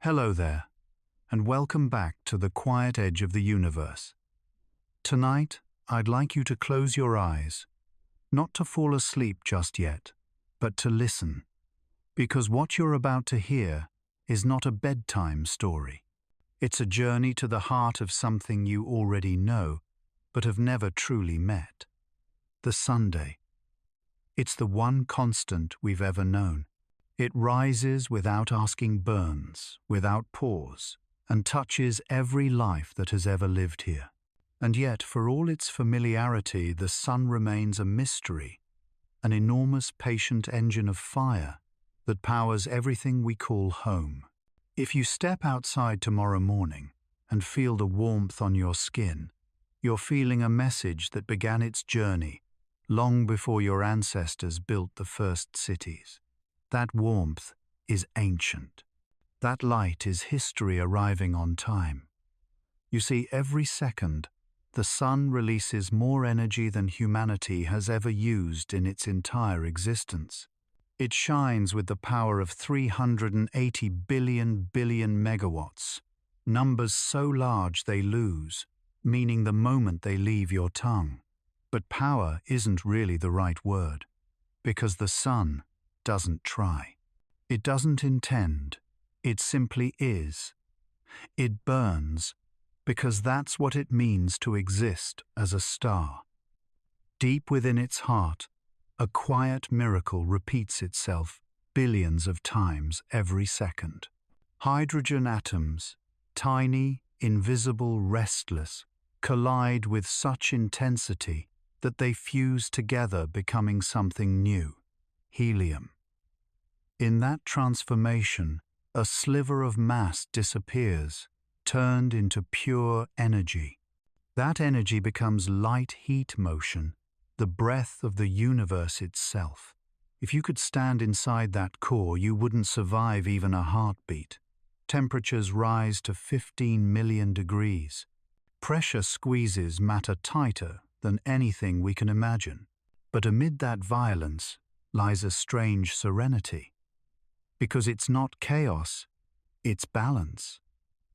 Hello there, and welcome back to the quiet edge of the universe. Tonight, I'd like you to close your eyes, not to fall asleep just yet, but to listen, because what you're about to hear is not a bedtime story. It's a journey to the heart of something you already know, but have never truly met. The Sunday. It's the one constant we've ever known. It rises without asking burns, without pause, and touches every life that has ever lived here. And yet, for all its familiarity, the sun remains a mystery, an enormous patient engine of fire that powers everything we call home. If you step outside tomorrow morning and feel the warmth on your skin, you're feeling a message that began its journey long before your ancestors built the first cities. That warmth is ancient. That light is history arriving on time. You see, every second, the sun releases more energy than humanity has ever used in its entire existence. It shines with the power of 380 billion megawatts, numbers so large they lose, meaning the moment they leave your tongue. But power isn't really the right word, because the sun doesn't try. It doesn't intend. It simply is. It burns because that's what it means to exist as a star. Deep within its heart, a quiet miracle repeats itself billions of times every second. Hydrogen atoms, tiny, invisible, restless, collide with such intensity that they fuse together, becoming something new: helium. In that transformation, a sliver of mass disappears, turned into pure energy. That energy becomes light-heat motion, the breath of the universe itself. If you could stand inside that core, you wouldn't survive even a heartbeat. Temperatures rise to 15 million degrees. Pressure squeezes matter tighter than anything we can imagine. But amid that violence lies a strange serenity. Because it's not chaos, it's balance.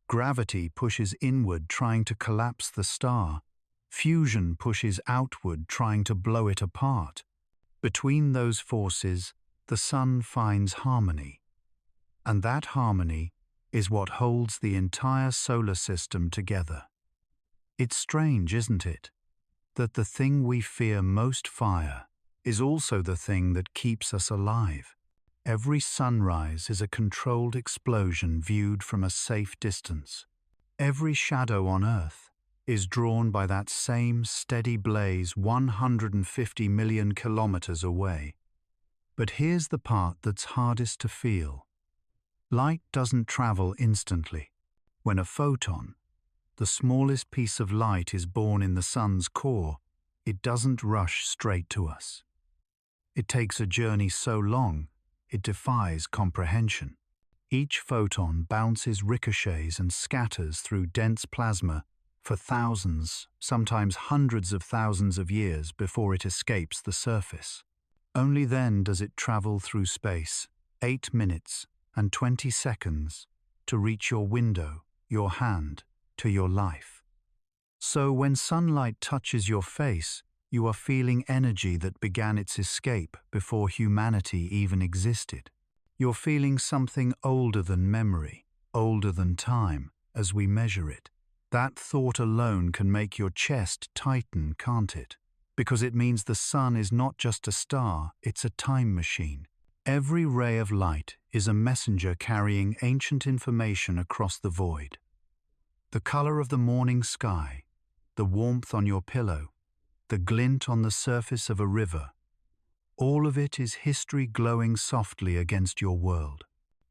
Gravity pushes inward, trying to collapse the star. Fusion pushes outward, trying to blow it apart. Between those forces, the sun finds harmony. And that harmony is what holds the entire solar system together. It's strange, isn't it, that the thing we fear most, fire, is also the thing that keeps us alive. Every sunrise is a controlled explosion viewed from a safe distance. Every shadow on Earth is drawn by that same steady blaze 150 million kilometers away. But here's the part that's hardest to feel. Light doesn't travel instantly. When a photon, the smallest piece of light, is born in the sun's core, it doesn't rush straight to us. It takes a journey so long, it defies comprehension. Each photon bounces, ricochets, and scatters through dense plasma for thousands, sometimes hundreds of thousands of years before it escapes the surface. Only then does it travel through space, 8 minutes and 20 seconds, to reach your window, your hand, to your life. So when sunlight touches your face, you are feeling energy that began its escape before humanity even existed. You're feeling something older than memory, older than time, as we measure it. That thought alone can make your chest tighten, can't it? Because it means the sun is not just a star, it's a time machine. Every ray of light is a messenger carrying ancient information across the void. The color of the morning sky, the warmth on your pillow, the glint on the surface of a river, all of it is history glowing softly against your world.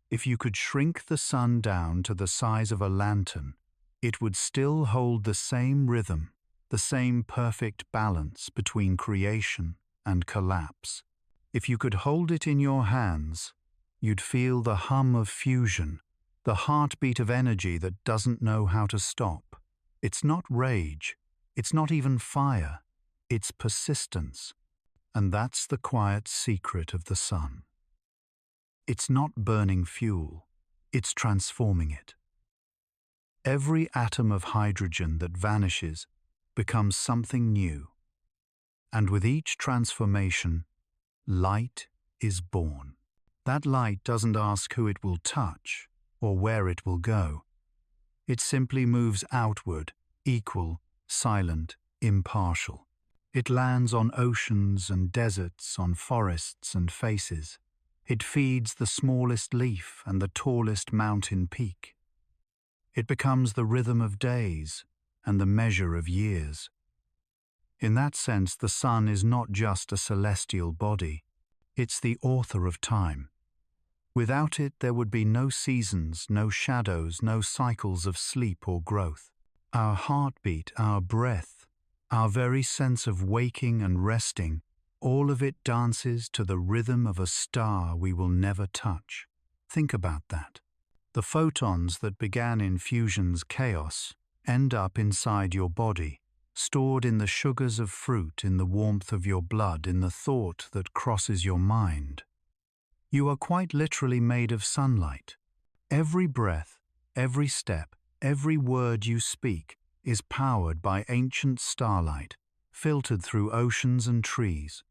If you could shrink the sun down to the size of a lantern, it would still hold the same rhythm, the same perfect balance between creation and collapse. If you could hold it in your hands, you'd feel the hum of fusion, the heartbeat of energy that doesn't know how to stop. It's not rage, it's not even fire. It's persistence, and that's the quiet secret of the sun. It's not burning fuel, it's transforming it. Every atom of hydrogen that vanishes becomes something new. And with each transformation, light is born. That light doesn't ask who it will touch or where it will go. It simply moves outward, equal, silent, impartial. It lands on oceans and deserts, on forests and faces. It feeds the smallest leaf and the tallest mountain peak. It becomes the rhythm of days and the measure of years. In that sense, the sun is not just a celestial body. It's the author of time. Without it, there would be no seasons, no shadows, no cycles of sleep or growth. Our heartbeat, our breath, our very sense of waking and resting, all of it dances to the rhythm of a star we will never touch. Think about that. The photons that began in fusion's chaos end up inside your body, stored in the sugars of fruit, in the warmth of your blood, in the thought that crosses your mind. You are quite literally made of sunlight. Every breath, every step, every word you speak is powered by ancient starlight, filtered through oceans and trees.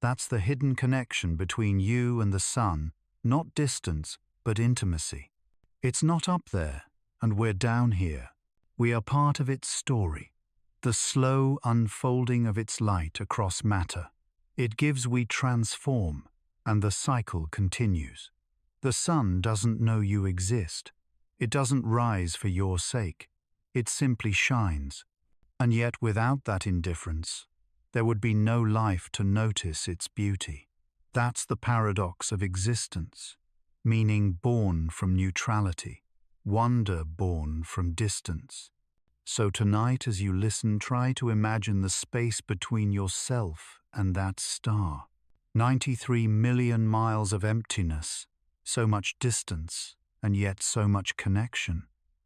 That's the hidden connection between you and the sun, not distance, but intimacy. It's not up there, and we're down here. We are part of its story, the slow unfolding of its light across matter. It gives, we transform, and the cycle continues. The sun doesn't know you exist. It doesn't rise for your sake. It simply shines. And yet without that indifference, there would be no life to notice its beauty. That's the paradox of existence, meaning born from neutrality, wonder born from distance. So tonight, as you listen, try to imagine the space between yourself and that star. 93 million miles of emptiness, so much distance, and yet so much connection.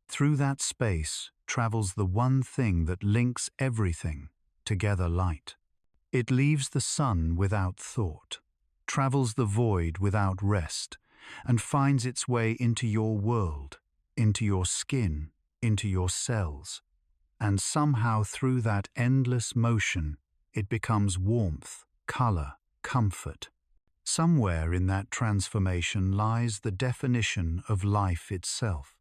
Through that space travels the one thing that links everything together: light. It leaves the sun without thought, travels the void without rest, and finds its way into your world, into your skin, into your cells. And somehow through that endless motion, it becomes warmth, color, comfort. Somewhere in that transformation lies the definition of life itself,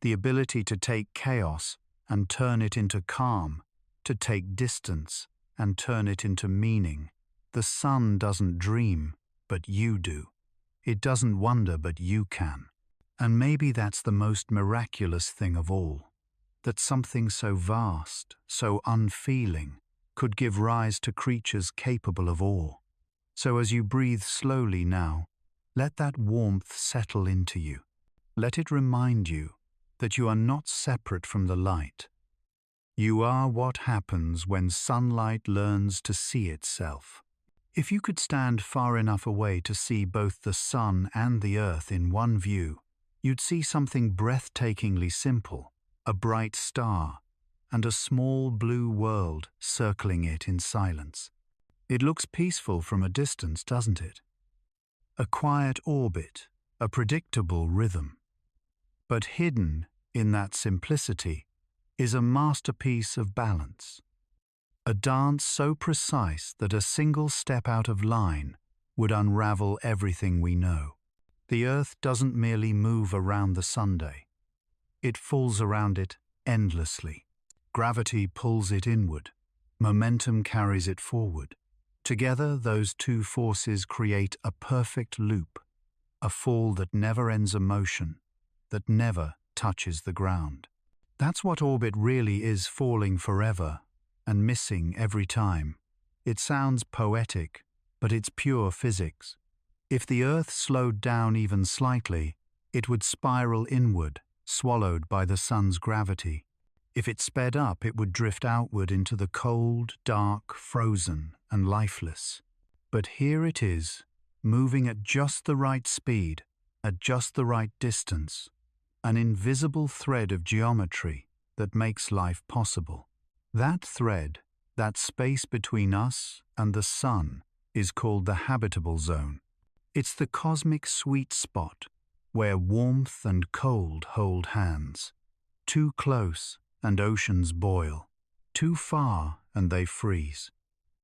the ability to take chaos and turn it into calm, to take distance and turn it into meaning. The sun doesn't dream, but you do. It doesn't wonder, but you can. And maybe that's the most miraculous thing of all, that something so vast, so unfeeling, could give rise to creatures capable of awe. So as you breathe slowly now, let that warmth settle into you. Let it remind you that you are not separate from the light. You are what happens when sunlight learns to see itself. If you could stand far enough away to see both the sun and the earth in one view, you'd see something breathtakingly simple, a bright star, and a small blue world circling it in silence. It looks peaceful from a distance, doesn't it? A quiet orbit, a predictable rhythm. But hidden in that simplicity is a masterpiece of balance. A dance so precise that a single step out of line would unravel everything we know. The earth doesn't merely move around the Sunday. It falls around it endlessly. Gravity pulls it inward. Momentum carries it forward. Together, those two forces create a perfect loop, a fall that never ends a motion, that never touches the ground. That's what orbit really is, falling forever and missing every time. It sounds poetic, but it's pure physics. If the Earth slowed down even slightly, it would spiral inward, swallowed by the sun's gravity. If it sped up, it would drift outward into the cold, dark, frozen, and lifeless. But here it is, moving at just the right speed, at just the right distance, an invisible thread of geometry that makes life possible. That thread, that space between us and the sun, is called the habitable zone. It's the cosmic sweet spot, where warmth and cold hold hands. Too close and oceans boil, too far and they freeze.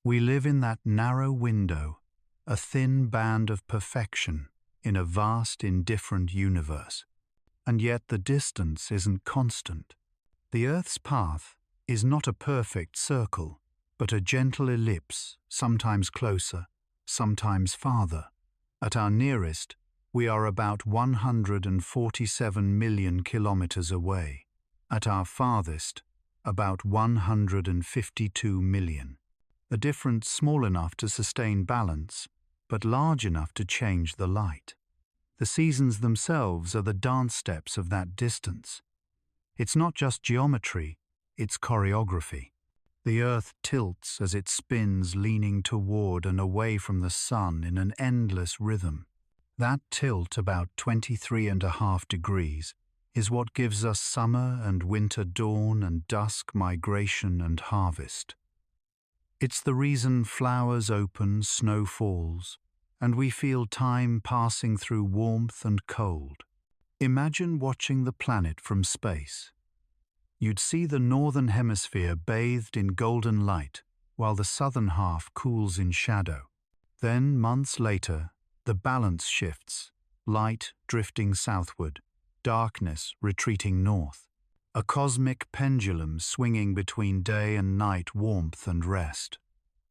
We live in that narrow window, a thin band of perfection in a vast indifferent universe. And yet the distance isn't constant. The Earth's path is not a perfect circle, but a gentle ellipse, sometimes closer, sometimes farther. At our nearest, we are about 147 million kilometers away. At our farthest, about 152 million. A difference small enough to sustain balance, but large enough to change the light. The seasons themselves are the dance steps of that distance. It's not just geometry, it's choreography. The Earth tilts as it spins, leaning toward and away from the sun in an endless rhythm. That tilt, about 23.5 degrees, is what gives us summer and winter dawn and dusk migration and harvest. It's the reason flowers open, snow falls, and we feel time passing through warmth and cold. Imagine watching the planet from space. You'd see the northern hemisphere bathed in golden light, while the southern half cools in shadow. Then, months later, the balance shifts, light drifting southward, darkness retreating north, a cosmic pendulum swinging between day and night warmth and rest.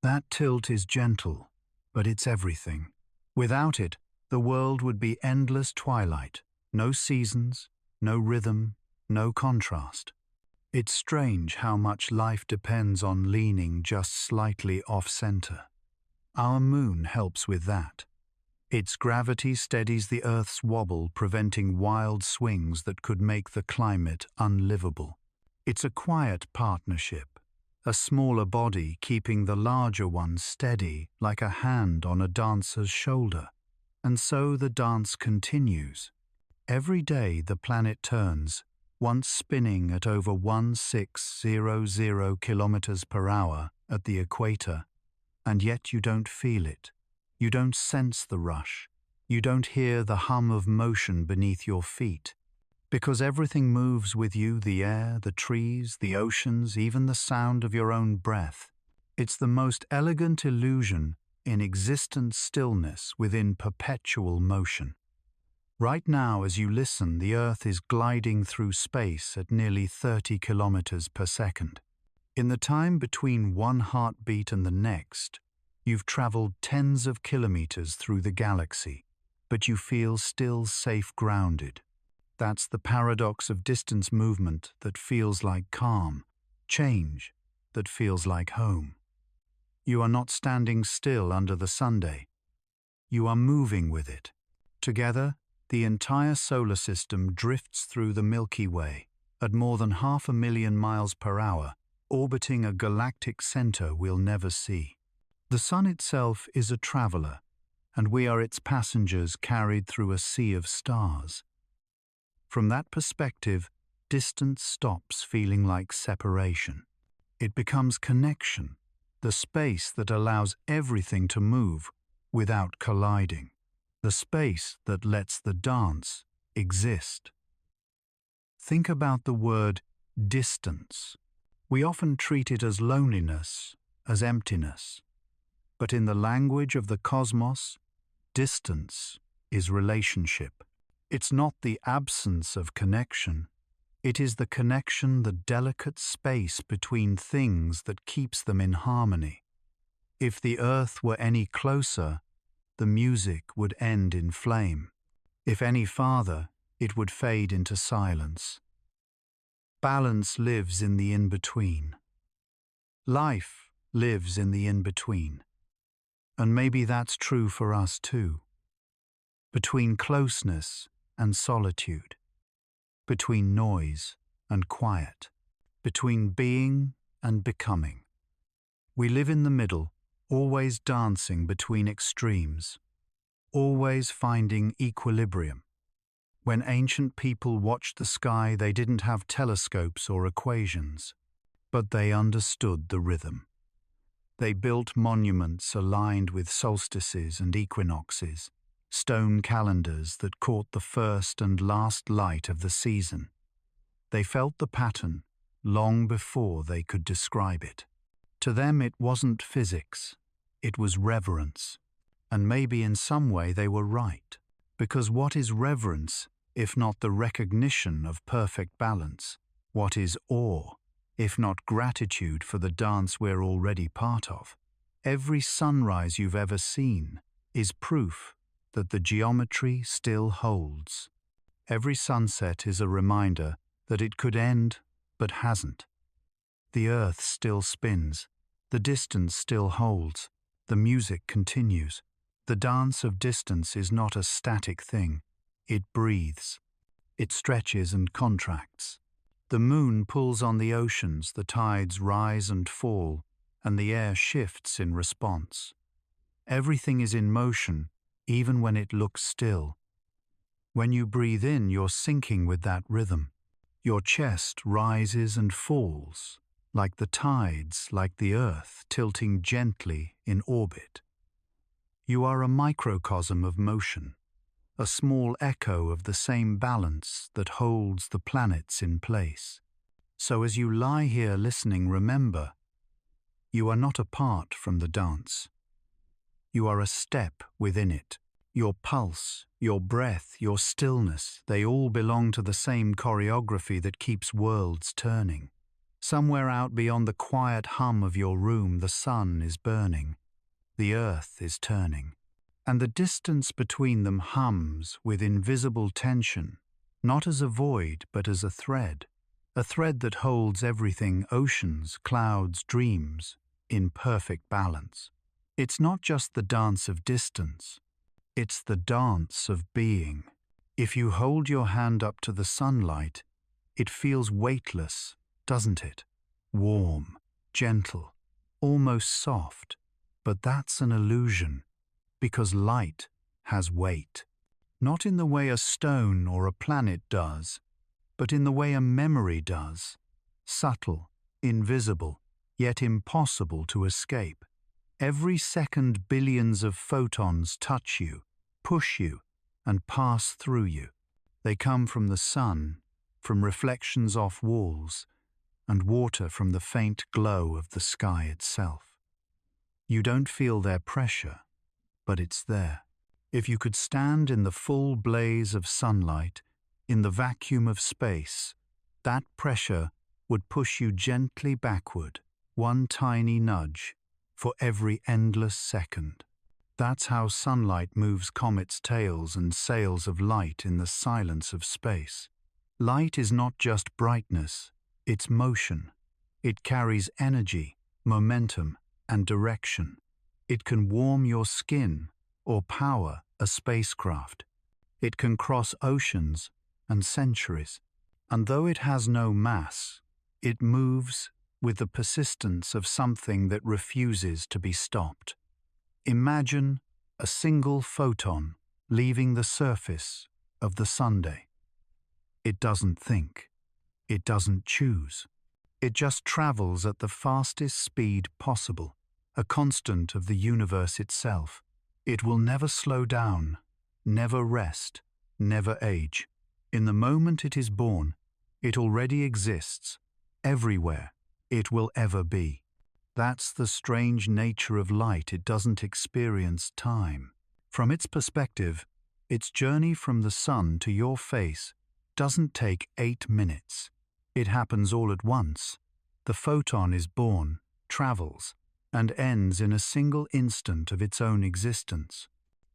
That tilt is gentle, but it's everything. Without it, the world would be endless twilight, no seasons, no rhythm, no contrast. It's strange how much life depends on leaning just slightly off-center. Our moon helps with that. Its gravity steadies the Earth's wobble, preventing wild swings that could make the climate unlivable. It's a quiet partnership, a smaller body keeping the larger one steady like a hand on a dancer's shoulder. And so the dance continues. Every day the planet turns, once spinning at over 1600 kilometers per hour at the equator, and yet you don't feel it. You don't sense the rush. You don't hear the hum of motion beneath your feet. Because everything moves with you, the air, the trees, the oceans, even the sound of your own breath. It's the most elegant illusion in existent stillness within perpetual motion. Right now, as you listen, the Earth is gliding through space at nearly 30 kilometers per second. In the time between one heartbeat and the next, you've traveled tens of kilometers through the galaxy, but you feel still safe grounded. That's the paradox of distance movement that feels like calm, change that feels like home. You are not standing still under the Sunday. You are moving with it. Together, the entire solar system drifts through the Milky Way at more than 500,000 miles per hour, orbiting a galactic center we'll never see. The sun itself is a traveler, and we are its passengers carried through a sea of stars. From that perspective, distance stops feeling like separation. It becomes connection, the space that allows everything to move without colliding, the space that lets the dance exist. Think about the word distance. We often treat it as loneliness, as emptiness. But in the language of the cosmos, distance is relationship. It's not the absence of connection. It is the connection, the delicate space between things that keeps them in harmony. If the Earth were any closer, the music would end in flame. If any farther, it would fade into silence. Balance lives in the in-between. Life lives in the in-between. And maybe that's true for us too. Between closeness and solitude. Between noise and quiet. Between being and becoming. We live in the middle, always dancing between extremes. Always finding equilibrium. When ancient people watched the sky, they didn't have telescopes or equations, but they understood the rhythm. They built monuments aligned with solstices and equinoxes, stone calendars that caught the first and last light of the season. They felt the pattern long before they could describe it. To them it wasn't physics, it was reverence. And maybe in some way they were right, because what is reverence if not the recognition of perfect balance? What is awe if not gratitude for the dance we're already part of? Every sunrise you've ever seen is proof that the geometry still holds. Every sunset is a reminder that it could end but hasn't. The earth still spins, the distance still holds, the music continues. The dance of distance is not a static thing. It breathes. It stretches and contracts. The moon pulls on the oceans, the tides rise and fall, and the air shifts in response. Everything is in motion, even when it looks still. When you breathe in, you're syncing with that rhythm. Your chest rises and falls, like the tides, like the earth, tilting gently in orbit. You are a microcosm of motion, a small echo of the same balance that holds the planets in place. So as you lie here listening, remember, you are not apart from the dance. You are a step within it. Your pulse, your breath, your stillness, they all belong to the same choreography that keeps worlds turning. Somewhere out beyond the quiet hum of your room, the sun is burning. The earth is turning. And the distance between them hums with invisible tension, not as a void, but as a thread that holds everything, oceans, clouds, dreams, in perfect balance. It's not just the dance of distance, it's the dance of being. If you hold your hand up to the sunlight, it feels weightless, doesn't it? Warm, gentle, almost soft. But that's an illusion, because light has weight. Not in the way a stone or a planet does, but in the way a memory does. Subtle, invisible, yet impossible to escape. Every second billions of photons touch you, push you, and pass through you. They come from the sun, from reflections off walls, and water from the faint glow of the sky itself. You don't feel their pressure, but it's there. If you could stand in the full blaze of sunlight, in the vacuum of space, that pressure would push you gently backward, one tiny nudge, for every endless second. That's how sunlight moves comets' tails and sails of light in the silence of space. Light is not just brightness, it's motion. It carries energy, momentum, and direction. It can warm your skin or power a spacecraft. It can cross oceans and centuries. And though it has no mass, it moves with the persistence of something that refuses to be stopped. Imagine a single photon leaving the surface of the Sunday. It doesn't think. It doesn't choose. It just travels at the fastest speed possible, a constant of the universe itself. It will never slow down, never rest, never age. In the moment it is born, it already exists, everywhere it will ever be. That's the strange nature of light. It doesn't experience time. From its perspective, its journey from the sun to your face doesn't take 8 minutes. It happens all at once. The photon is born, travels, and ends in a single instant of its own existence.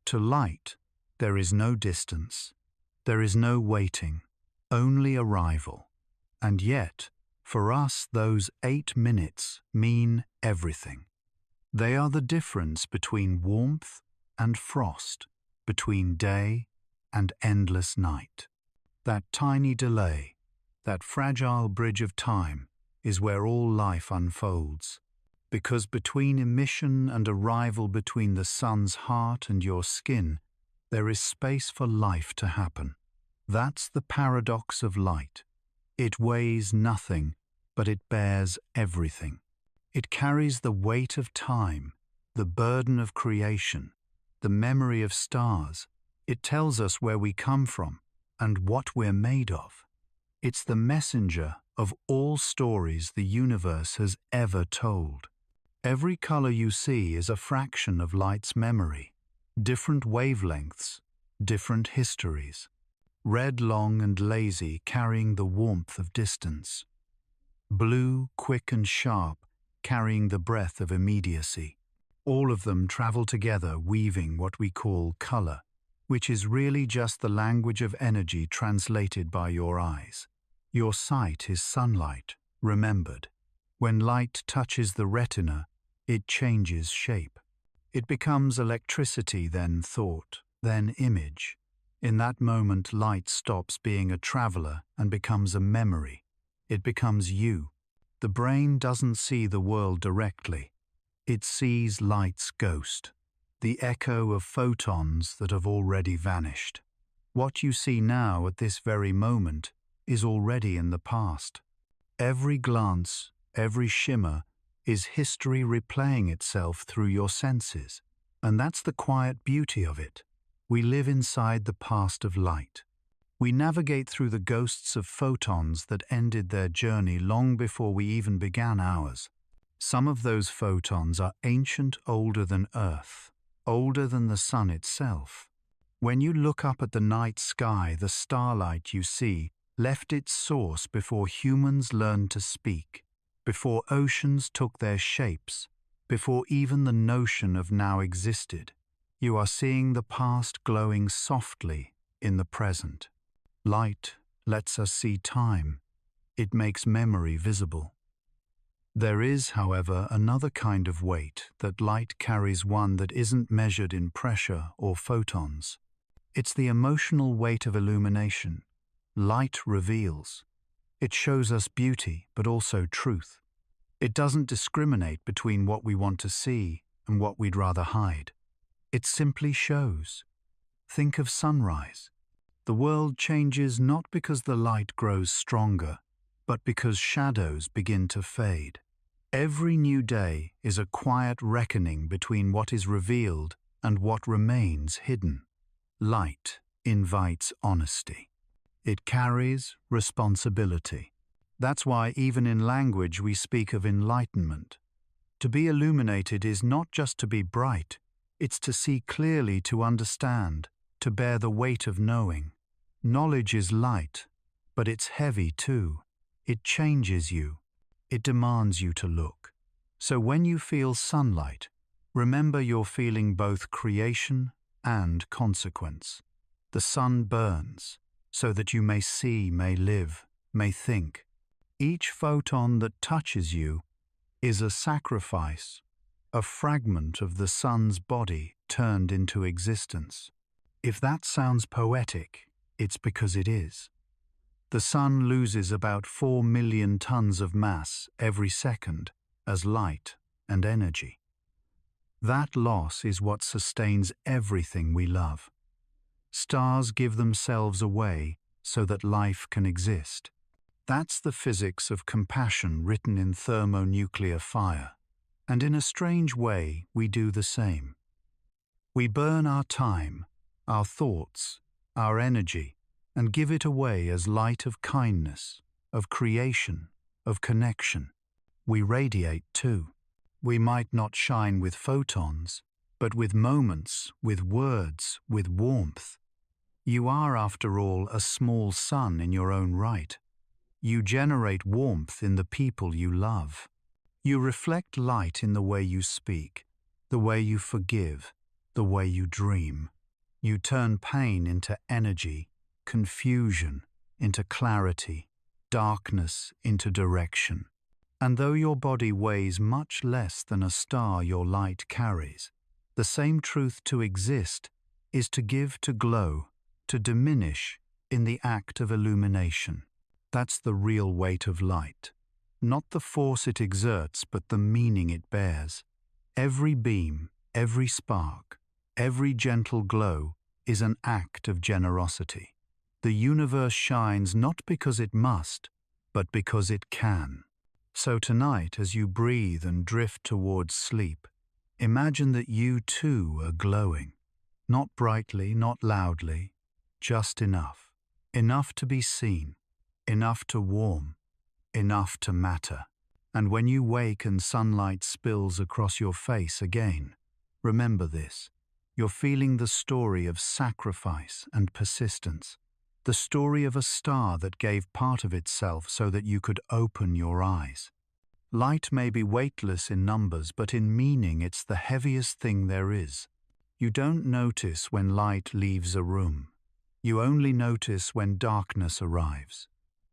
To light, there is no distance. There is no waiting, only arrival. And yet, for us, those 8 minutes mean everything. They are the difference between warmth and frost, between day and endless night. That tiny delay, that fragile bridge of time, is where all life unfolds. Because between emission and arrival, between the sun's heart and your skin, there is space for life to happen. That's the paradox of light. It weighs nothing, but it bears everything. It carries the weight of time, the burden of creation, the memory of stars, It tells us where we come from and what we're made of. It's the messenger of all stories the universe has ever told. Every color you see is a fraction of light's memory, different wavelengths, different histories. Red long and lazy, carrying the warmth of distance. Blue, quick and sharp, carrying the breath of immediacy. All of them travel together, weaving what we call color, which is really just the language of energy translated by your eyes. Your sight is sunlight, remembered. When light touches the retina, it changes shape. It becomes electricity, then thought, then image. In that moment, light stops being a traveler and becomes a memory. It becomes you. The brain doesn't see the world directly. It sees light's ghost, the echo of photons that have already vanished. What you see now at this very moment is already in the past. Every glance, every shimmer is history replaying itself through your senses. And that's the quiet beauty of it. We live inside the past of light. We navigate through the ghosts of photons that ended their journey long before we even began ours. Some of those photons are ancient, older than Earth, older than the sun itself. When you look up at the night sky, the starlight you see left its source before humans learned to speak, before oceans took their shapes, before even the notion of now existed. You are seeing the past glowing softly in the present. Light lets us see time. It makes memory visible. There is, however, another kind of weight that light carries, one that isn't measured in pressure or photons. It's the emotional weight of illumination. Light reveals. It shows us beauty, but also truth. It doesn't discriminate between what we want to see and what we'd rather hide. It simply shows. Think of sunrise. The world changes not because the light grows stronger, but because shadows begin to fade. Every new day is a quiet reckoning between what is revealed and what remains hidden. Light invites honesty. It carries responsibility. That's why even in language we speak of enlightenment. To be illuminated is not just to be bright, it's to see clearly, to understand, to bear the weight of knowing. Knowledge is light, but it's heavy too. It changes you. It demands you to look. So when you feel sunlight, remember you're feeling both creation and consequence. The sun burns so that you may see, may live, may think. Each photon that touches you is a sacrifice, a fragment of the sun's body turned into existence. If that sounds poetic, it's because it is. The sun loses about 4 million tons of mass every second as light and energy. That loss is what sustains everything we love. Stars give themselves away so that life can exist. That's the physics of compassion written in thermonuclear fire. And in a strange way, we do the same. We burn our time, our thoughts, our energy, and give it away as light of kindness, of creation, of connection. We radiate too. We might not shine with photons, but with moments, with words, with warmth. You are, after all, a small sun in your own right. You generate warmth in the people you love. You reflect light in the way you speak, the way you forgive, the way you dream. You turn pain into energy, confusion into clarity, darkness into direction. And though your body weighs much less than a star your light carries, the same truth to exist is to give, to glow, to diminish in the act of illumination. That's the real weight of light. Not the force it exerts, but the meaning it bears. Every beam, every spark, every gentle glow is an act of generosity. The universe shines not because it must, but because it can. So tonight, as you breathe and drift towards sleep, imagine that you too are glowing. Not brightly, not loudly, just enough. Enough to be seen, enough to warm, enough to matter. And when you wake and sunlight spills across your face again, remember this. You're feeling the story of sacrifice and persistence. The story of a star that gave part of itself so that you could open your eyes. Light may be weightless in numbers, but in meaning it's the heaviest thing there is. You don't notice when light leaves a room. You only notice when darkness arrives.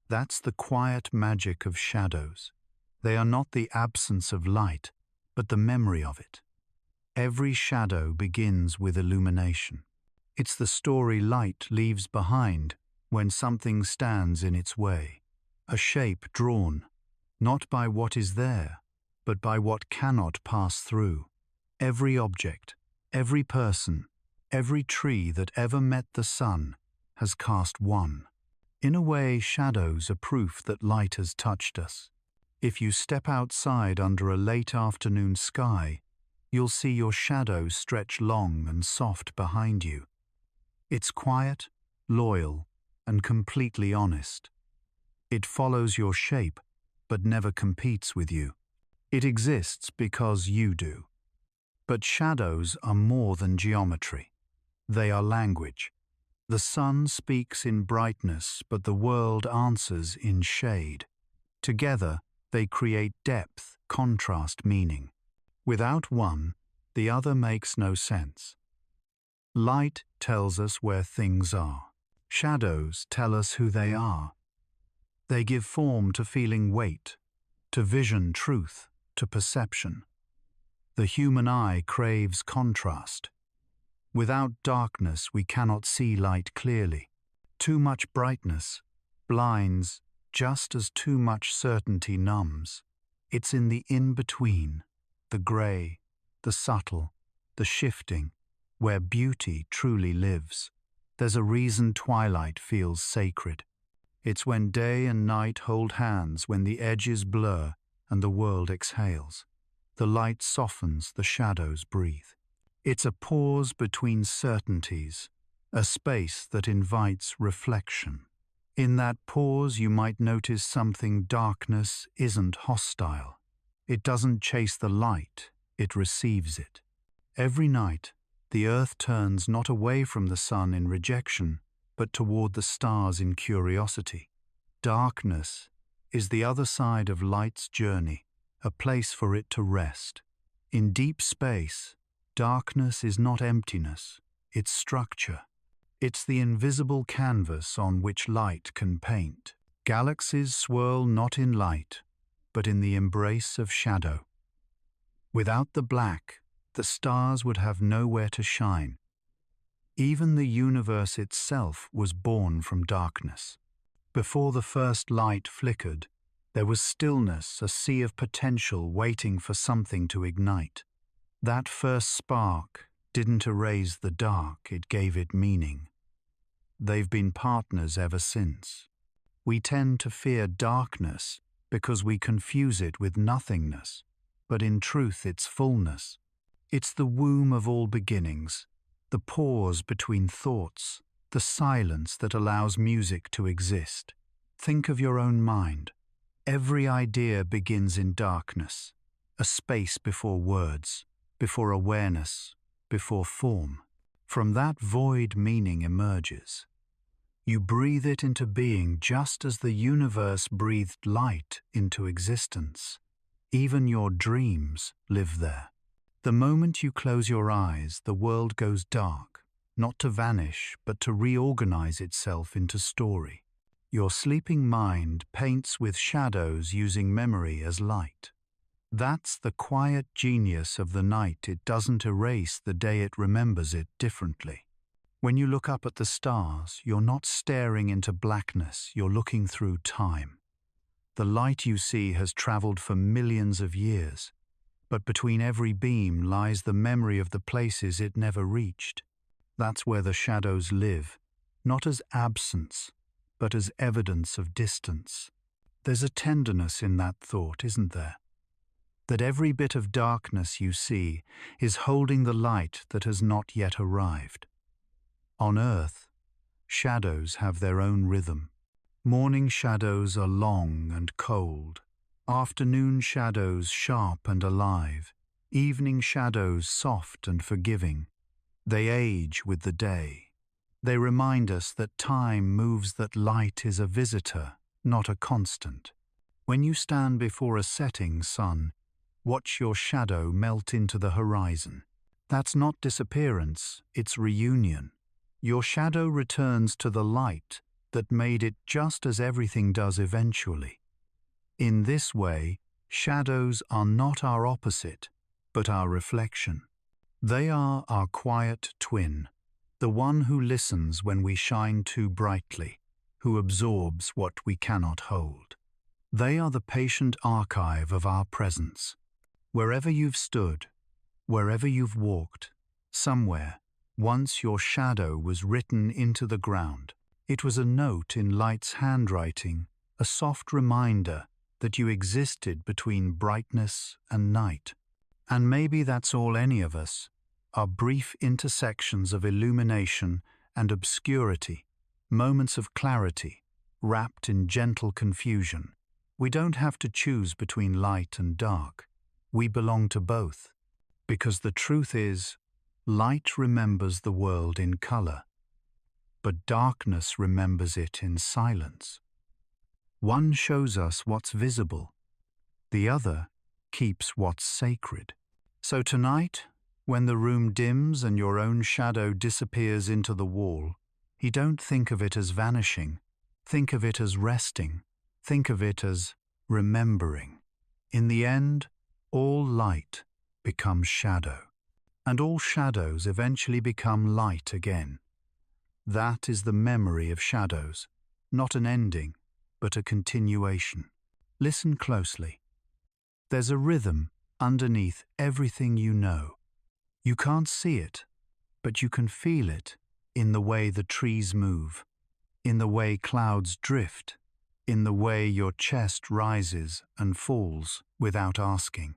That's the quiet magic of shadows. They are not the absence of light, but the memory of it. Every shadow begins with illumination. It's the story light leaves behind when something stands in its way. A shape drawn, not by what is there, but by what cannot pass through. Every object, every person, every tree that ever met the sun has cast one. In a way, shadows are proof that light has touched us. If you step outside under a late afternoon sky, you'll see your shadow stretch long and soft behind you. It's quiet, loyal, and completely honest. It follows your shape, but never competes with you. It exists because you do. But shadows are more than geometry. They are language. The sun speaks in brightness, but the world answers in shade. Together, they create depth, contrast, meaning. Without one, the other makes no sense. Light tells us where things are. Shadows tell us who they are. They give form to feeling weight, to vision truth, to perception. The human eye craves contrast. Without darkness, we cannot see light clearly. Too much brightness blinds, just as too much certainty numbs. It's in the in-between, the grey, the subtle, the shifting, where beauty truly lives. There's a reason twilight feels sacred. It's when day and night hold hands, when the edges blur and the world exhales. The light softens, the shadows breathe. It's a pause between certainties, a space that invites reflection. In that pause, you might notice something. Darkness isn't hostile. It doesn't chase the light, it receives it. Every night, the earth turns not away from the sun in rejection, but toward the stars in curiosity. Darkness is the other side of light's journey, a place for it to rest. In deep space, darkness is not emptiness, it's structure. It's the invisible canvas on which light can paint. Galaxies swirl not in light, but in the embrace of shadow. Without the black, the stars would have nowhere to shine. Even the universe itself was born from darkness. Before the first light flickered, there was stillness, a sea of potential waiting for something to ignite. That first spark didn't erase the dark, it gave it meaning. They've been partners ever since. We tend to fear darkness because we confuse it with nothingness, but in truth it's fullness. It's the womb of all beginnings, the pause between thoughts, the silence that allows music to exist. Think of your own mind. Every idea begins in darkness, a space before words, before awareness, before form. From that void, meaning emerges. You breathe it into being just as the universe breathed light into existence. Even your dreams live there. The moment you close your eyes, the world goes dark, not to vanish, but to reorganize itself into story. Your sleeping mind paints with shadows using memory as light. That's the quiet genius of the night. It doesn't erase the day, it remembers it differently. When you look up at the stars, you're not staring into blackness, you're looking through time. The light you see has traveled for millions of years, but between every beam lies the memory of the places it never reached. That's where the shadows live, not as absence, but as evidence of distance. There's a tenderness in that thought, isn't there? that every bit of darkness you see is holding the light that has not yet arrived. On Earth, shadows have their own rhythm. Morning shadows are long and cold, afternoon shadows sharp and alive, evening shadows soft and forgiving. They age with the day. They remind us that time moves, that light is a visitor, not a constant. When you stand before a setting sun, watch your shadow melt into the horizon. That's not disappearance, it's reunion. Your shadow returns to the light that made it, just as everything does eventually. In this way, shadows are not our opposite, but our reflection. They are our quiet twin, the one who listens when we shine too brightly, who absorbs what we cannot hold. They are the patient archive of our presence. Wherever you've stood, wherever you've walked, somewhere, once your shadow was written into the ground. It was a note in light's handwriting, a soft reminder that you existed between brightness and night. And maybe that's all any of us, are brief intersections of illumination and obscurity, moments of clarity, wrapped in gentle confusion. We don't have to choose between light and dark. We belong to both. Because the truth is, light remembers the world in color, but darkness remembers it in silence. One shows us what's visible, the other keeps what's sacred. So tonight, when the room dims and your own shadow disappears into the wall, you don't think of it as vanishing. Think of it as resting. Think of it as remembering. In the end, all light becomes shadow, and all shadows eventually become light again. That is the memory of shadows, not an ending, but a continuation. Listen closely. There's a rhythm underneath everything you know. You can't see it, but you can feel it in the way the trees move, in the way clouds drift, in the way your chest rises and falls without asking.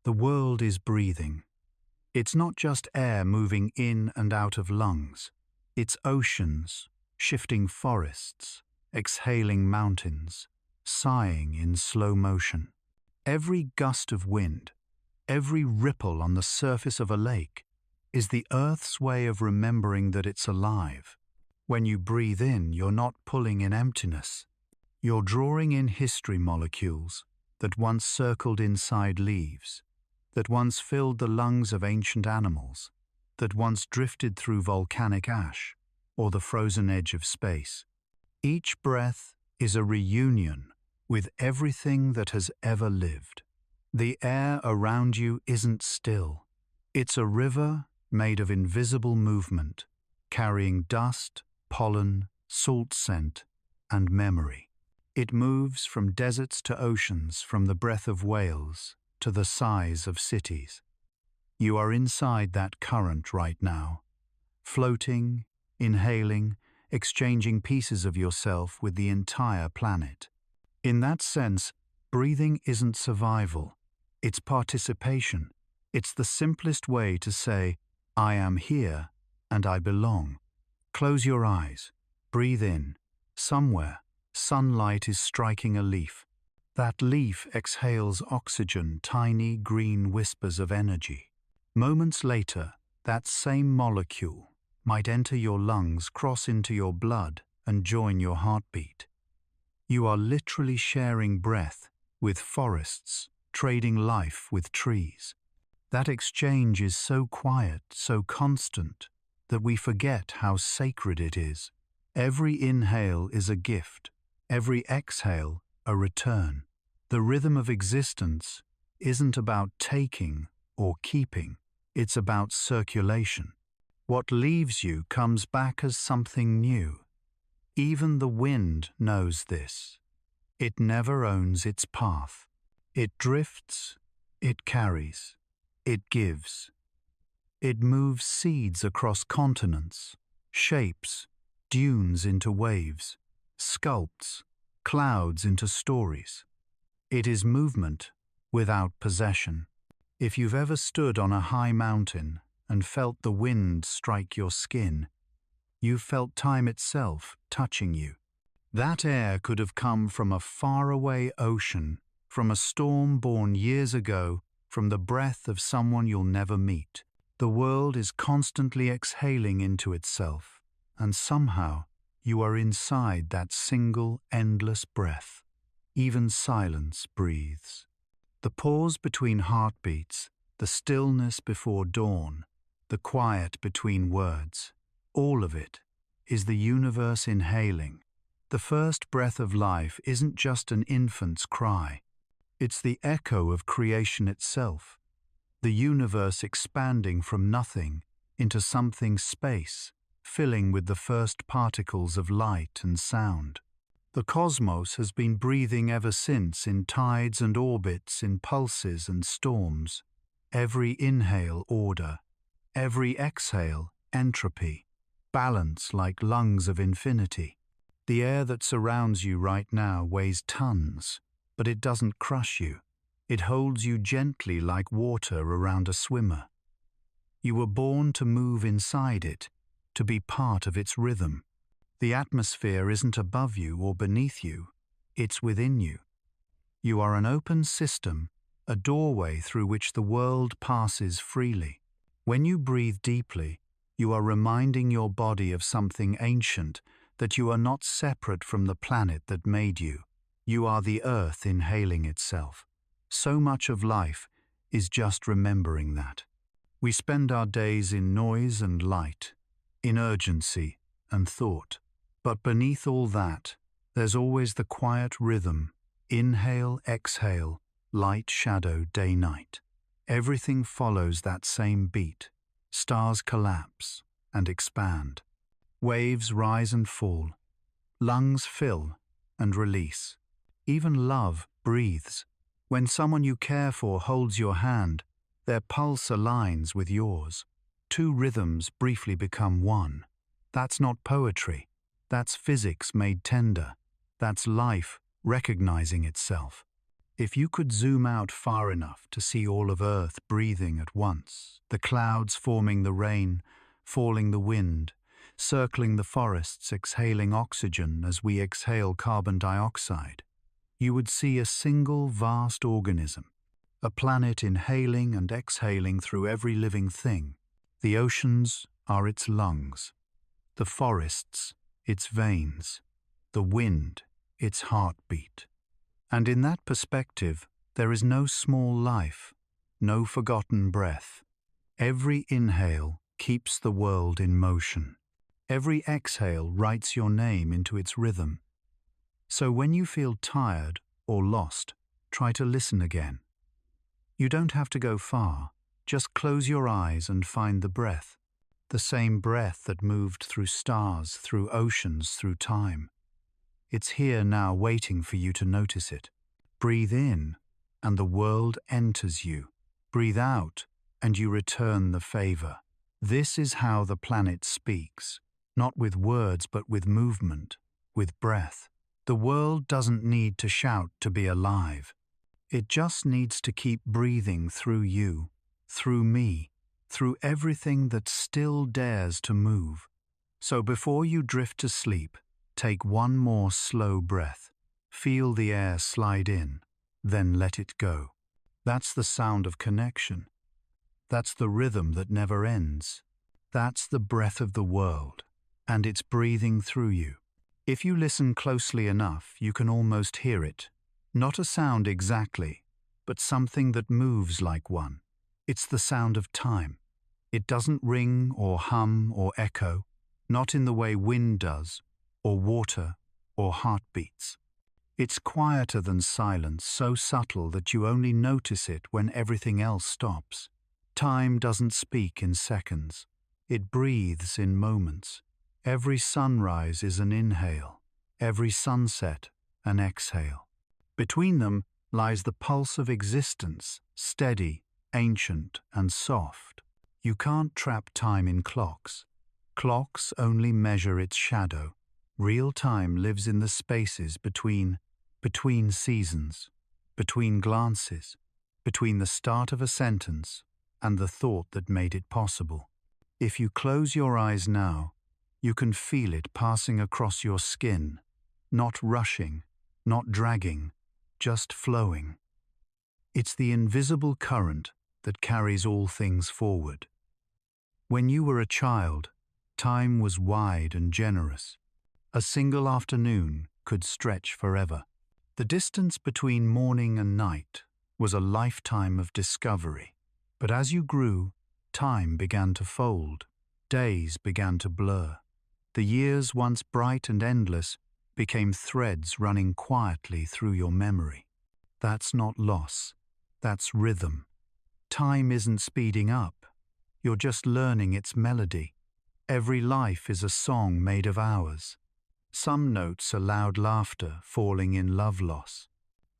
The world is breathing. It's not just air moving in and out of lungs. It's oceans, shifting forests, exhaling mountains, sighing in slow motion. Every gust of wind, every ripple on the surface of a lake is the Earth's way of remembering that it's alive. When you breathe in, you're not pulling in emptiness. You're drawing in history molecules that once circled inside leaves, that once filled the lungs of ancient animals, that once drifted through volcanic ash or the frozen edge of space. Each breath is a reunion with everything that has ever lived. The air around you isn't still. It's a river made of invisible movement, carrying dust, pollen, salt scent, and memory. It moves from deserts to oceans, from the breath of whales to the sighs of cities. You are inside that current right now, floating, inhaling, exchanging pieces of yourself with the entire planet. In that sense, breathing isn't survival, it's participation. It's the simplest way to say, I am here and I belong. Close your eyes, breathe in. Somewhere, sunlight is striking a leaf. That leaf exhales oxygen, tiny green whispers of energy. Moments later, that same molecule might enter your lungs, cross into your blood, and join your heartbeat. You are literally sharing breath with forests, trading life with trees. That exchange is so quiet, so constant, that we forget how sacred it is. Every inhale is a gift, every exhale a return. The rhythm of existence isn't about taking or keeping, it's about circulation. What leaves you comes back as something new. Even the wind knows this. It never owns its path. It drifts, it carries, it gives. It moves seeds across continents, shapes dunes into waves, sculpts clouds into stories. It is movement without possession. If you've ever stood on a high mountain and felt the wind strike your skin, you've felt time itself touching you. That air could have come from a faraway ocean, from a storm born years ago, from the breath of someone you'll never meet. The world is constantly exhaling into itself, and somehow you are inside that single, endless breath. Even silence breathes. The pause between heartbeats, the stillness before dawn, the quiet between words, all of it is the universe inhaling. The first breath of life isn't just an infant's cry. It's the echo of creation itself, the universe expanding from nothing into something space, filling with the first particles of light and sound. The cosmos has been breathing ever since, in tides and orbits, in pulses and storms. Every inhale order, every exhale entropy, balance like lungs of infinity. The air that surrounds you right now weighs tons, but it doesn't crush you. It holds you gently like water around a swimmer. You were born to move inside it, to be part of its rhythm. The atmosphere isn't above you or beneath you, it's within you. You are an open system, a doorway through which the world passes freely. When you breathe deeply, you are reminding your body of something ancient, that you are not separate from the planet that made you. You are the earth inhaling itself. So much of life is just remembering that. We spend our days in noise and light, in urgency and thought. But beneath all that, there's always the quiet rhythm, inhale, exhale, light, shadow, day, night. Everything follows that same beat. Stars collapse and expand. Waves rise and fall. Lungs fill and release. Even love breathes. When someone you care for holds your hand, their pulse aligns with yours. Two rhythms briefly become one. That's not poetry. That's physics made tender. That's life recognizing itself. If you could zoom out far enough to see all of Earth breathing at once, the clouds forming the rain, falling the wind, circling the forests, exhaling oxygen as we exhale carbon dioxide, you would see a single vast organism, a planet inhaling and exhaling through every living thing. The oceans are its lungs, the forests its veins, the wind its heartbeat. And in that perspective, there is no small life, no forgotten breath. Every inhale keeps the world in motion. Every exhale writes your name into its rhythm. So when you feel tired or lost, try to listen again. You don't have to go far. Just close your eyes and find the breath. The same breath that moved through stars, through oceans, through time. It's here now waiting for you to notice it. Breathe in, and the world enters you. Breathe out, and you return the favor. This is how the planet speaks, not with words but with movement, with breath. The world doesn't need to shout to be alive. It just needs to keep breathing through you, through me, through everything that still dares to move. So before you drift to sleep, take one more slow breath. Feel the air slide in, then let it go. That's the sound of connection. That's the rhythm that never ends. That's the breath of the world, and it's breathing through you. If you listen closely enough, you can almost hear it. Not a sound exactly, but something that moves like one. It's the sound of time. It doesn't ring or hum or echo, not in the way wind does, or water, or heartbeats. It's quieter than silence, so subtle that you only notice it when everything else stops. Time doesn't speak in seconds. It breathes in moments. Every sunrise is an inhale, every sunset an exhale. Between them lies the pulse of existence, steady, ancient, and soft. You can't trap time in clocks. Clocks only measure its shadow. Real time lives in the spaces between seasons, between glances, between the start of a sentence and the thought that made it possible. If you close your eyes now, you can feel it passing across your skin, not rushing, not dragging, just flowing. It's the invisible current that carries all things forward. When you were a child, time was wide and generous. A single afternoon could stretch forever. The distance between morning and night was a lifetime of discovery. But as you grew, time began to fold. Days began to blur. The years once bright and endless became threads running quietly through your memory. That's not loss. That's rhythm. Time isn't speeding up. You're just learning its melody. Every life is a song made of hours. Some notes are loud laughter falling in love loss.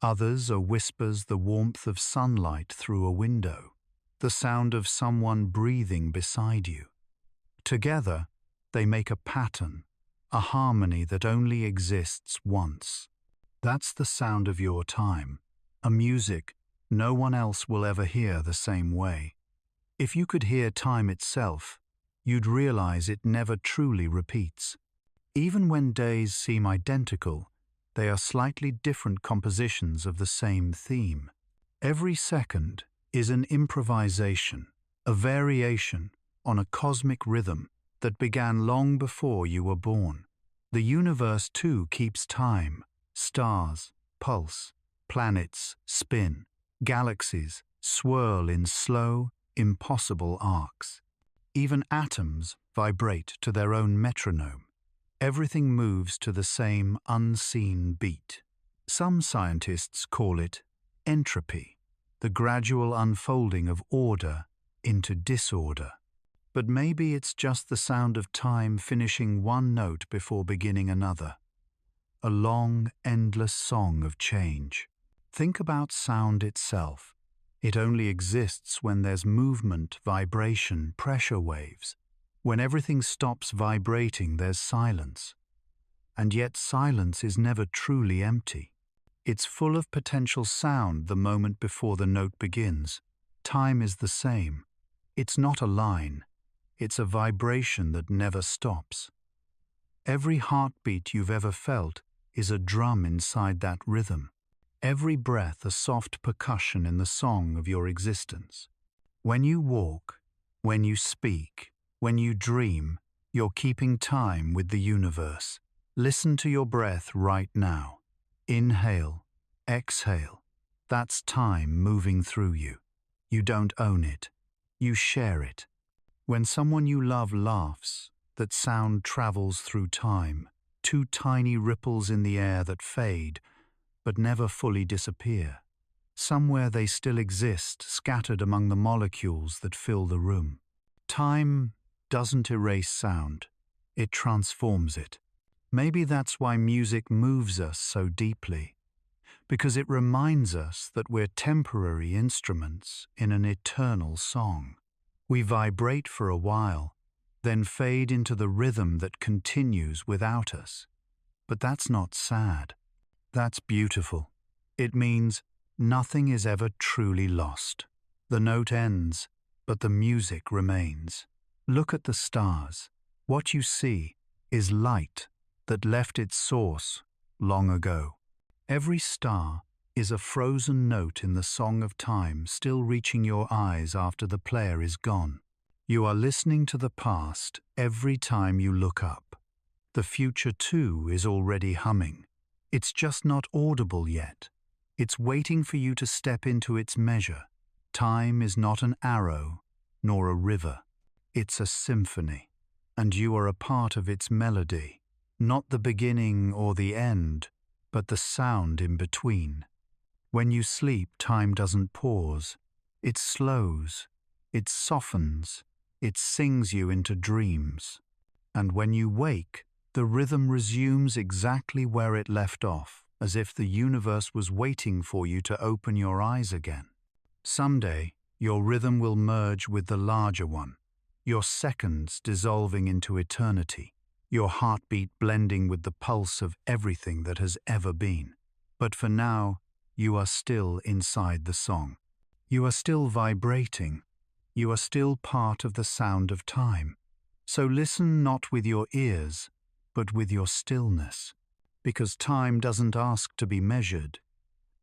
Others are whispers, the warmth of sunlight through a window, the sound of someone breathing beside you. Together, they make a pattern, a harmony that only exists once. That's the sound of your time, a music no one else will ever hear the same way. If you could hear time itself, you'd realize it never truly repeats. Even when days seem identical, they are slightly different compositions of the same theme. Every second is an improvisation, a variation on a cosmic rhythm that began long before you were born. The universe too keeps time. Stars pulse, planets spin, galaxies swirl in slow, impossible arcs. Even atoms vibrate to their own metronome. Everything moves to the same unseen beat. Some scientists call it entropy, the gradual unfolding of order into disorder. But maybe it's just the sound of time finishing one note before beginning another. A long, endless song of change. Think about sound itself. It only exists when there's movement, vibration, pressure waves. When everything stops vibrating, there's silence. And yet silence is never truly empty. It's full of potential sound the moment before the note begins. Time is the same. It's not a line. It's a vibration that never stops. Every heartbeat you've ever felt is a drum inside that rhythm. Every breath a soft percussion in the song of your existence. When you walk, when you speak, when you dream, you're keeping time with the universe. Listen to your breath right now. Inhale, exhale. That's time moving through you. You don't own it. You share it. When someone you love laughs, that sound travels through time. Two tiny ripples in the air that fade, but never fully disappear. Somewhere they still exist, scattered among the molecules that fill the room. Time doesn't erase sound, it transforms it. Maybe that's why music moves us so deeply, because it reminds us that we're temporary instruments in an eternal song. We vibrate for a while, then fade into the rhythm that continues without us. But that's not sad. That's beautiful. It means nothing is ever truly lost. The note ends, but the music remains. Look at the stars. What you see is light that left its source long ago. Every star is a frozen note in the song of time still reaching your eyes after the player is gone. You are listening to the past every time you look up. The future too is already humming. It's just not audible yet. It's waiting for you to step into its measure. Time is not an arrow, nor a river. It's a symphony, and you are a part of its melody. Not the beginning or the end, but the sound in between. When you sleep, time doesn't pause. It slows, it softens, it sings you into dreams. And when you wake, the rhythm resumes exactly where it left off, as if the universe was waiting for you to open your eyes again. Someday, your rhythm will merge with the larger one, your seconds dissolving into eternity, your heartbeat blending with the pulse of everything that has ever been. But for now, you are still inside the song. You are still vibrating. You are still part of the sound of time. So listen not with your ears, but with your stillness, because time doesn't ask to be measured.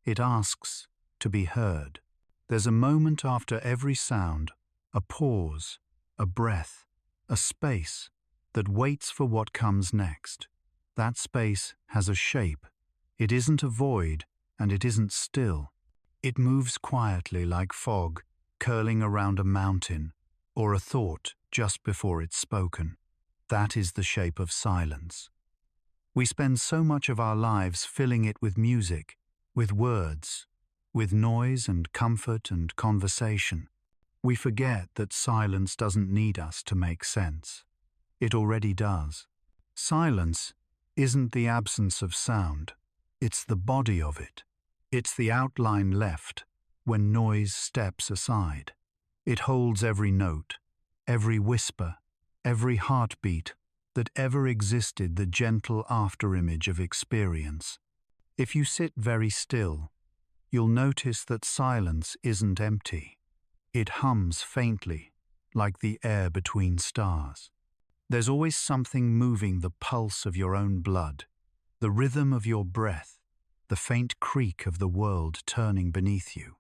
It asks to be heard. There's a moment after every sound, a pause, a breath, a space that waits for what comes next. That space has a shape. It isn't a void, and it isn't still. It moves quietly like fog curling around a mountain, or a thought just before it's spoken. That is the shape of silence. We spend so much of our lives filling it with music, with words, with noise and comfort and conversation. We forget that silence doesn't need us to make sense. It already does. Silence isn't the absence of sound. It's the body of it. It's the outline left when noise steps aside. It holds every note, every whisper, every heartbeat that ever existed, the gentle afterimage of experience. If you sit very still, you'll notice that silence isn't empty. It hums faintly, like the air between stars. There's always something moving, the pulse of your own blood, the rhythm of your breath, the faint creak of the world turning beneath you.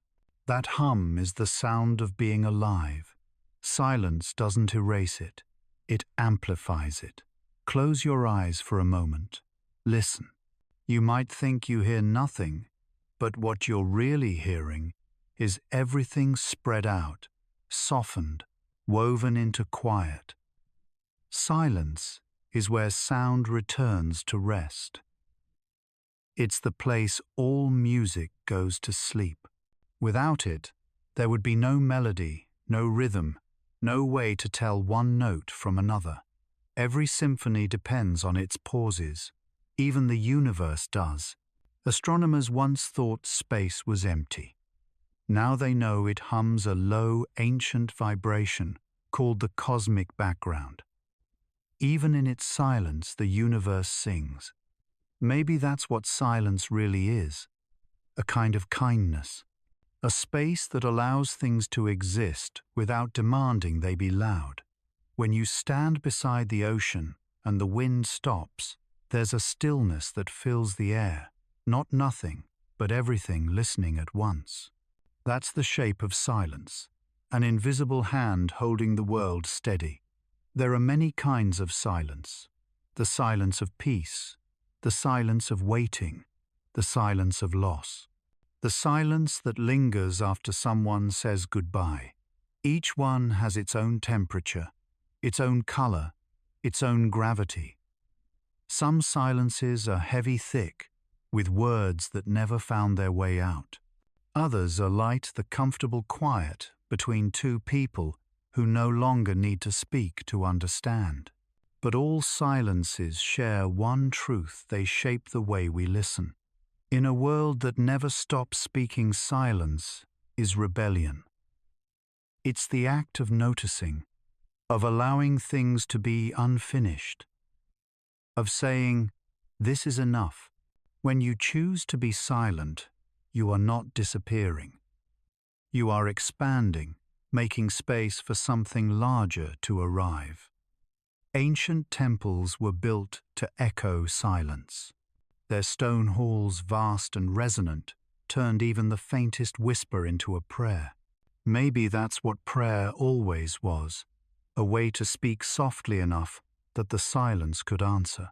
That hum is the sound of being alive. Silence doesn't erase it. It amplifies it. Close your eyes for a moment. Listen. You might think you hear nothing, but what you're really hearing is everything spread out, softened, woven into quiet. Silence is where sound returns to rest. It's the place all music goes to sleep. Without it, there would be no melody, no rhythm, no way to tell one note from another. Every symphony depends on its pauses. Even the universe does. Astronomers once thought space was empty. Now they know it hums a low, ancient vibration called the cosmic background. Even in its silence, the universe sings. Maybe that's what silence really is, a kind of kindness. A space that allows things to exist without demanding they be loud. When you stand beside the ocean and the wind stops, there's a stillness that fills the air, not nothing, but everything listening at once. That's the shape of silence, an invisible hand holding the world steady. There are many kinds of silence. The silence of peace, the silence of waiting, the silence of loss. The silence that lingers after someone says goodbye. Each one has its own temperature, its own color, its own gravity. Some silences are heavy thick, with words that never found their way out. Others are light, the comfortable quiet between two people who no longer need to speak to understand. But all silences share one truth: they shape the way we listen. In a world that never stops speaking, silence is rebellion. It's the act of noticing, of allowing things to be unfinished, of saying, "This is enough." When you choose to be silent, you are not disappearing. You are expanding, making space for something larger to arrive. Ancient temples were built to echo silence. Their stone halls, vast and resonant, turned even the faintest whisper into a prayer. Maybe that's what prayer always was, a way to speak softly enough that the silence could answer.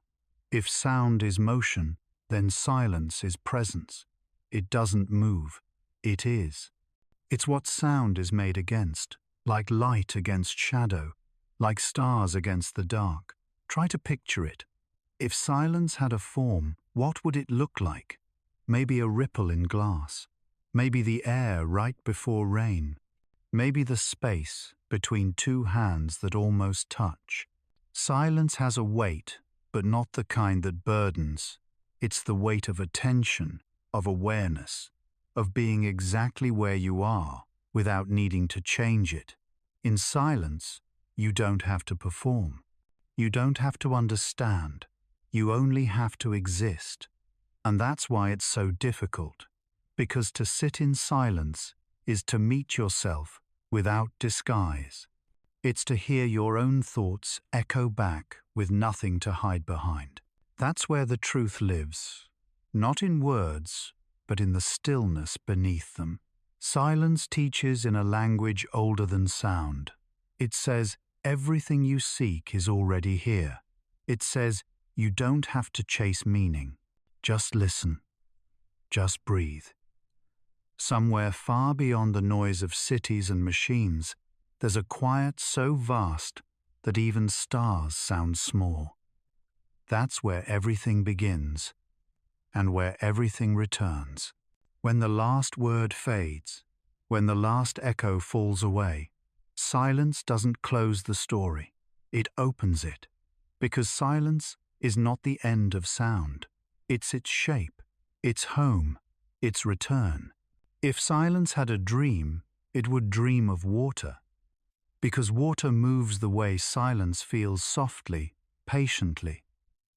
If sound is motion, then silence is presence. It doesn't move, it is. It's what sound is made against, like light against shadow, like stars against the dark. Try to picture it. If silence had a form, what would it look like? Maybe a ripple in glass. Maybe the air right before rain. Maybe the space between two hands that almost touch. Silence has a weight, but not the kind that burdens. It's the weight of attention, of awareness, of being exactly where you are without needing to change it. In silence, you don't have to perform. You don't have to understand. You only have to exist. And that's why it's so difficult, because to sit in silence is to meet yourself without disguise. It's to hear your own thoughts echo back with nothing to hide behind. That's where the truth lives, not in words, but in the stillness beneath them. Silence teaches in a language older than sound. It says, everything you seek is already here. It says, you don't have to chase meaning. Just listen. Just breathe. Somewhere far beyond the noise of cities and machines, there's a quiet so vast that even stars sound small. That's where everything begins, and where everything returns. When the last word fades, when the last echo falls away, silence doesn't close the story, it opens it, because silence is not the end of sound. It's its shape, its home, its return. If silence had a dream, it would dream of water, because water moves the way silence feels softly, patiently,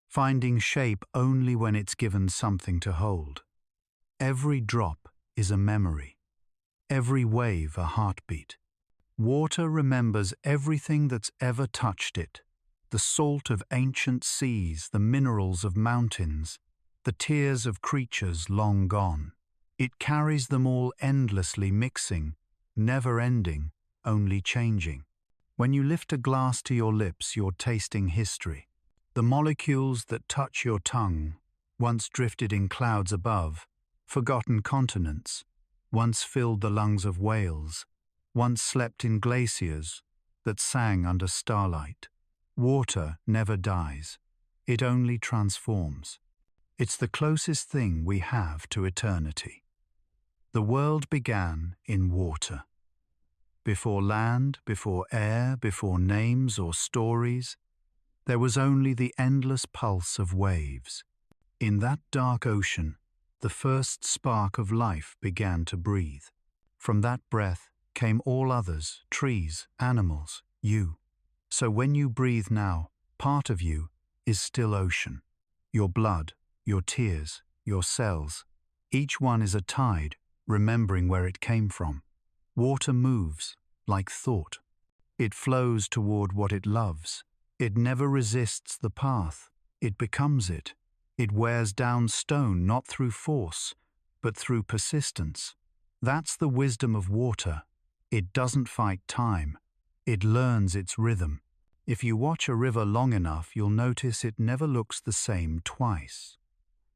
finding shape only when it's given something to hold. Every drop is a memory, every wave a heartbeat. Water remembers everything that's ever touched it, the salt of ancient seas, the minerals of mountains, the tears of creatures long gone. It carries them all endlessly mixing, never ending, only changing. When you lift a glass to your lips, you're tasting history. The molecules that touch your tongue, once drifted in clouds above, forgotten continents, once filled the lungs of whales, once slept in glaciers that sang under starlight. Water never dies. It only transforms. It's the closest thing we have to eternity. The world began in water. Before land, before air, before names or stories, there was only the endless pulse of waves. In that dark ocean, the first spark of life began to breathe. From that breath came all others, trees, animals, you. So when you breathe now, part of you is still ocean. Your blood, your tears, your cells, each one is a tide, remembering where it came from. Water moves, like thought. It flows toward what it loves. It never resists the path. It becomes it. It wears down stone not through force, but through persistence. That's the wisdom of water. It doesn't fight time. It learns its rhythm. If you watch a river long enough, you'll notice it never looks the same twice.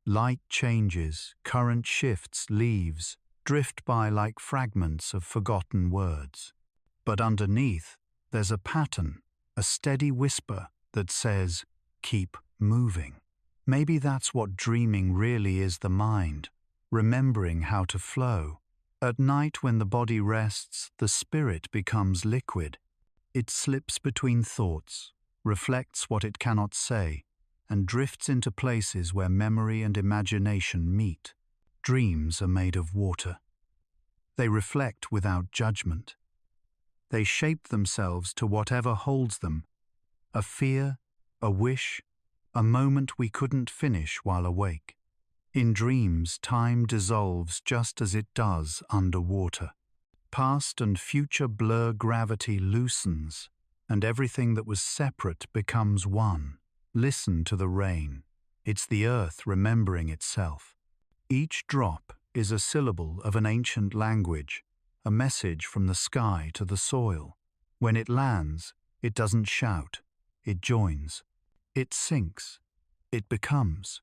Light changes, current shifts, leaves drift by like fragments of forgotten words. But underneath, there's a pattern, a steady whisper that says, keep moving. Maybe that's what dreaming really is, the mind, remembering how to flow. At night when the body rests, the spirit becomes liquid. It slips between thoughts, reflects what it cannot say, and drifts into places where memory and imagination meet. Dreams are made of water. They reflect without judgment. They shape themselves to whatever holds them, a fear, a wish, a moment we couldn't finish while awake. In dreams, time dissolves just as it does underwater. Past and future blur, gravity loosens, and everything that was separate becomes one. Listen to the rain. It's the earth remembering itself. Each drop is a syllable of an ancient language, a message from the sky to the soil. When it lands, it doesn't shout, it joins. It sinks, it becomes.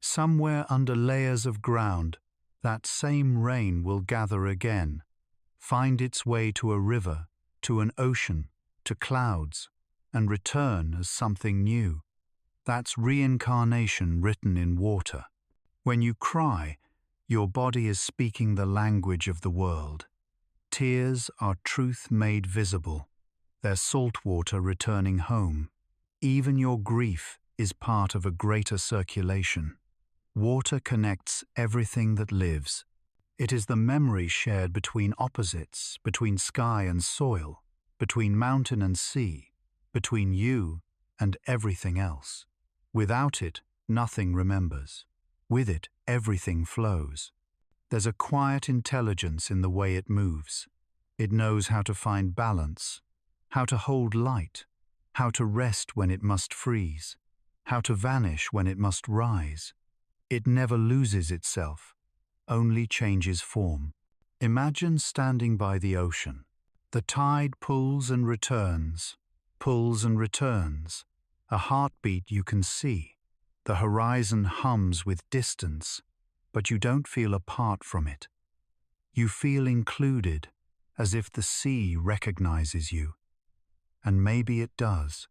Somewhere under layers of ground, that same rain will gather again, find its way to a river, to an ocean, to clouds, and return as something new. That's reincarnation written in water. When you cry, your body is speaking the language of the world. Tears are truth made visible. They're salt water returning home. Even your grief is part of a greater circulation. Water connects everything that lives. It is the memory shared between opposites, between sky and soil, between mountain and sea, between you and everything else. Without it, nothing remembers. With it, everything flows. There's a quiet intelligence in the way it moves. It knows how to find balance, how to hold light, how to rest when it must freeze, how to vanish when it must rise. It never loses itself, only changes form. Imagine standing by the ocean. The tide pulls and returns, pulls and returns, a heartbeat you can see. The horizon hums with distance, but you don't feel apart from it. You feel included, as if the sea recognizes you. And maybe it does,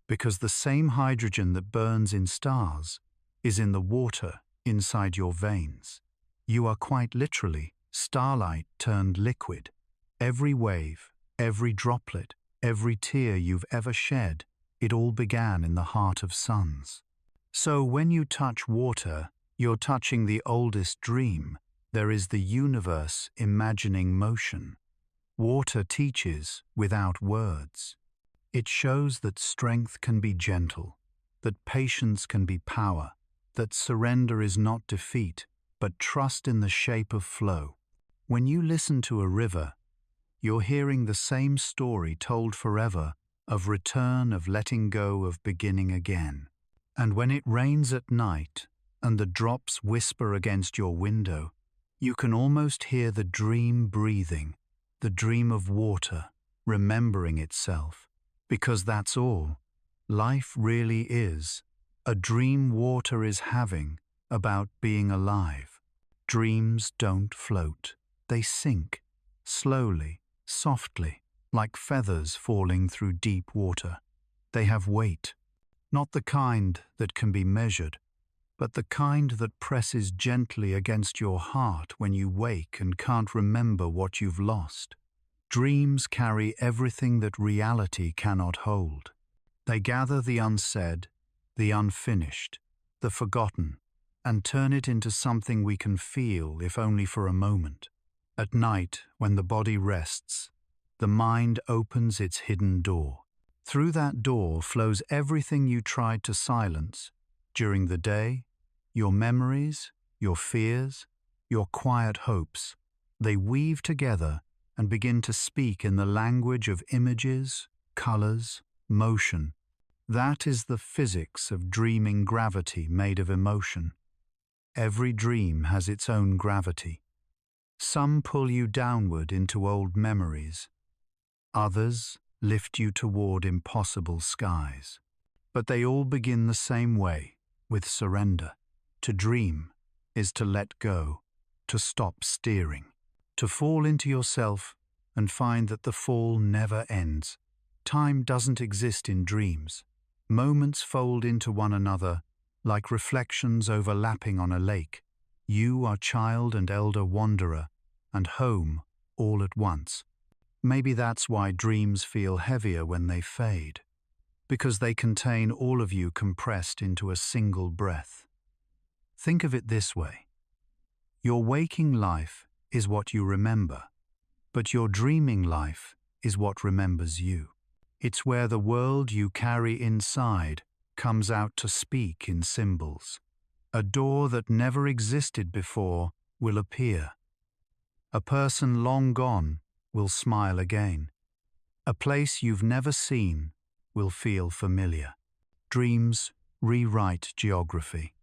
because the same hydrogen that burns in stars is in the water inside your veins. You are quite literally starlight turned liquid. Every wave, every droplet, every tear you've ever shed, it all began in the heart of suns. So when you touch water, you're touching the oldest dream. There is the universe imagining motion. Water teaches without words. It shows that strength can be gentle, that patience can be power, that surrender is not defeat, but trust in the shape of flow. When you listen to a river, you're hearing the same story told forever of return, of letting go, of beginning again. And when it rains at night and the drops whisper against your window, you can almost hear the dream breathing, the dream of water, remembering itself. Because that's all. Life really is. A dream water is having about being alive. Dreams don't float. They sink, slowly, softly, like feathers falling through deep water. They have weight. Not the kind that can be measured, but the kind that presses gently against your heart when you wake and can't remember what you've lost. Dreams carry everything that reality cannot hold. They gather the unsaid, the unfinished, the forgotten, and turn it into something we can feel, if only for a moment. At night, when the body rests, the mind opens its hidden door. Through that door flows everything you tried to silence during the day, your memories, your fears, your quiet hopes. They weave together and begin to speak in the language of images, colors, motion. That is the physics of dreaming gravity made of emotion. Every dream has its own gravity. Some pull you downward into old memories. Others lift you toward impossible skies. But they all begin the same way, with surrender. To dream is to let go, to stop steering, to fall into yourself and find that the fall never ends. Time doesn't exist in dreams. Moments fold into one another like reflections overlapping on a lake. You are child and elder wanderer, and home all at once. Maybe that's why dreams feel heavier when they fade, because they contain all of you compressed into a single breath. Think of it this way. Your waking life is what you remember, but your dreaming life is what remembers you. It's where the world you carry inside comes out to speak in symbols. A door that never existed before will appear. A person long gone will smile again. A place you've never seen will feel familiar. Dreams rewrite geography.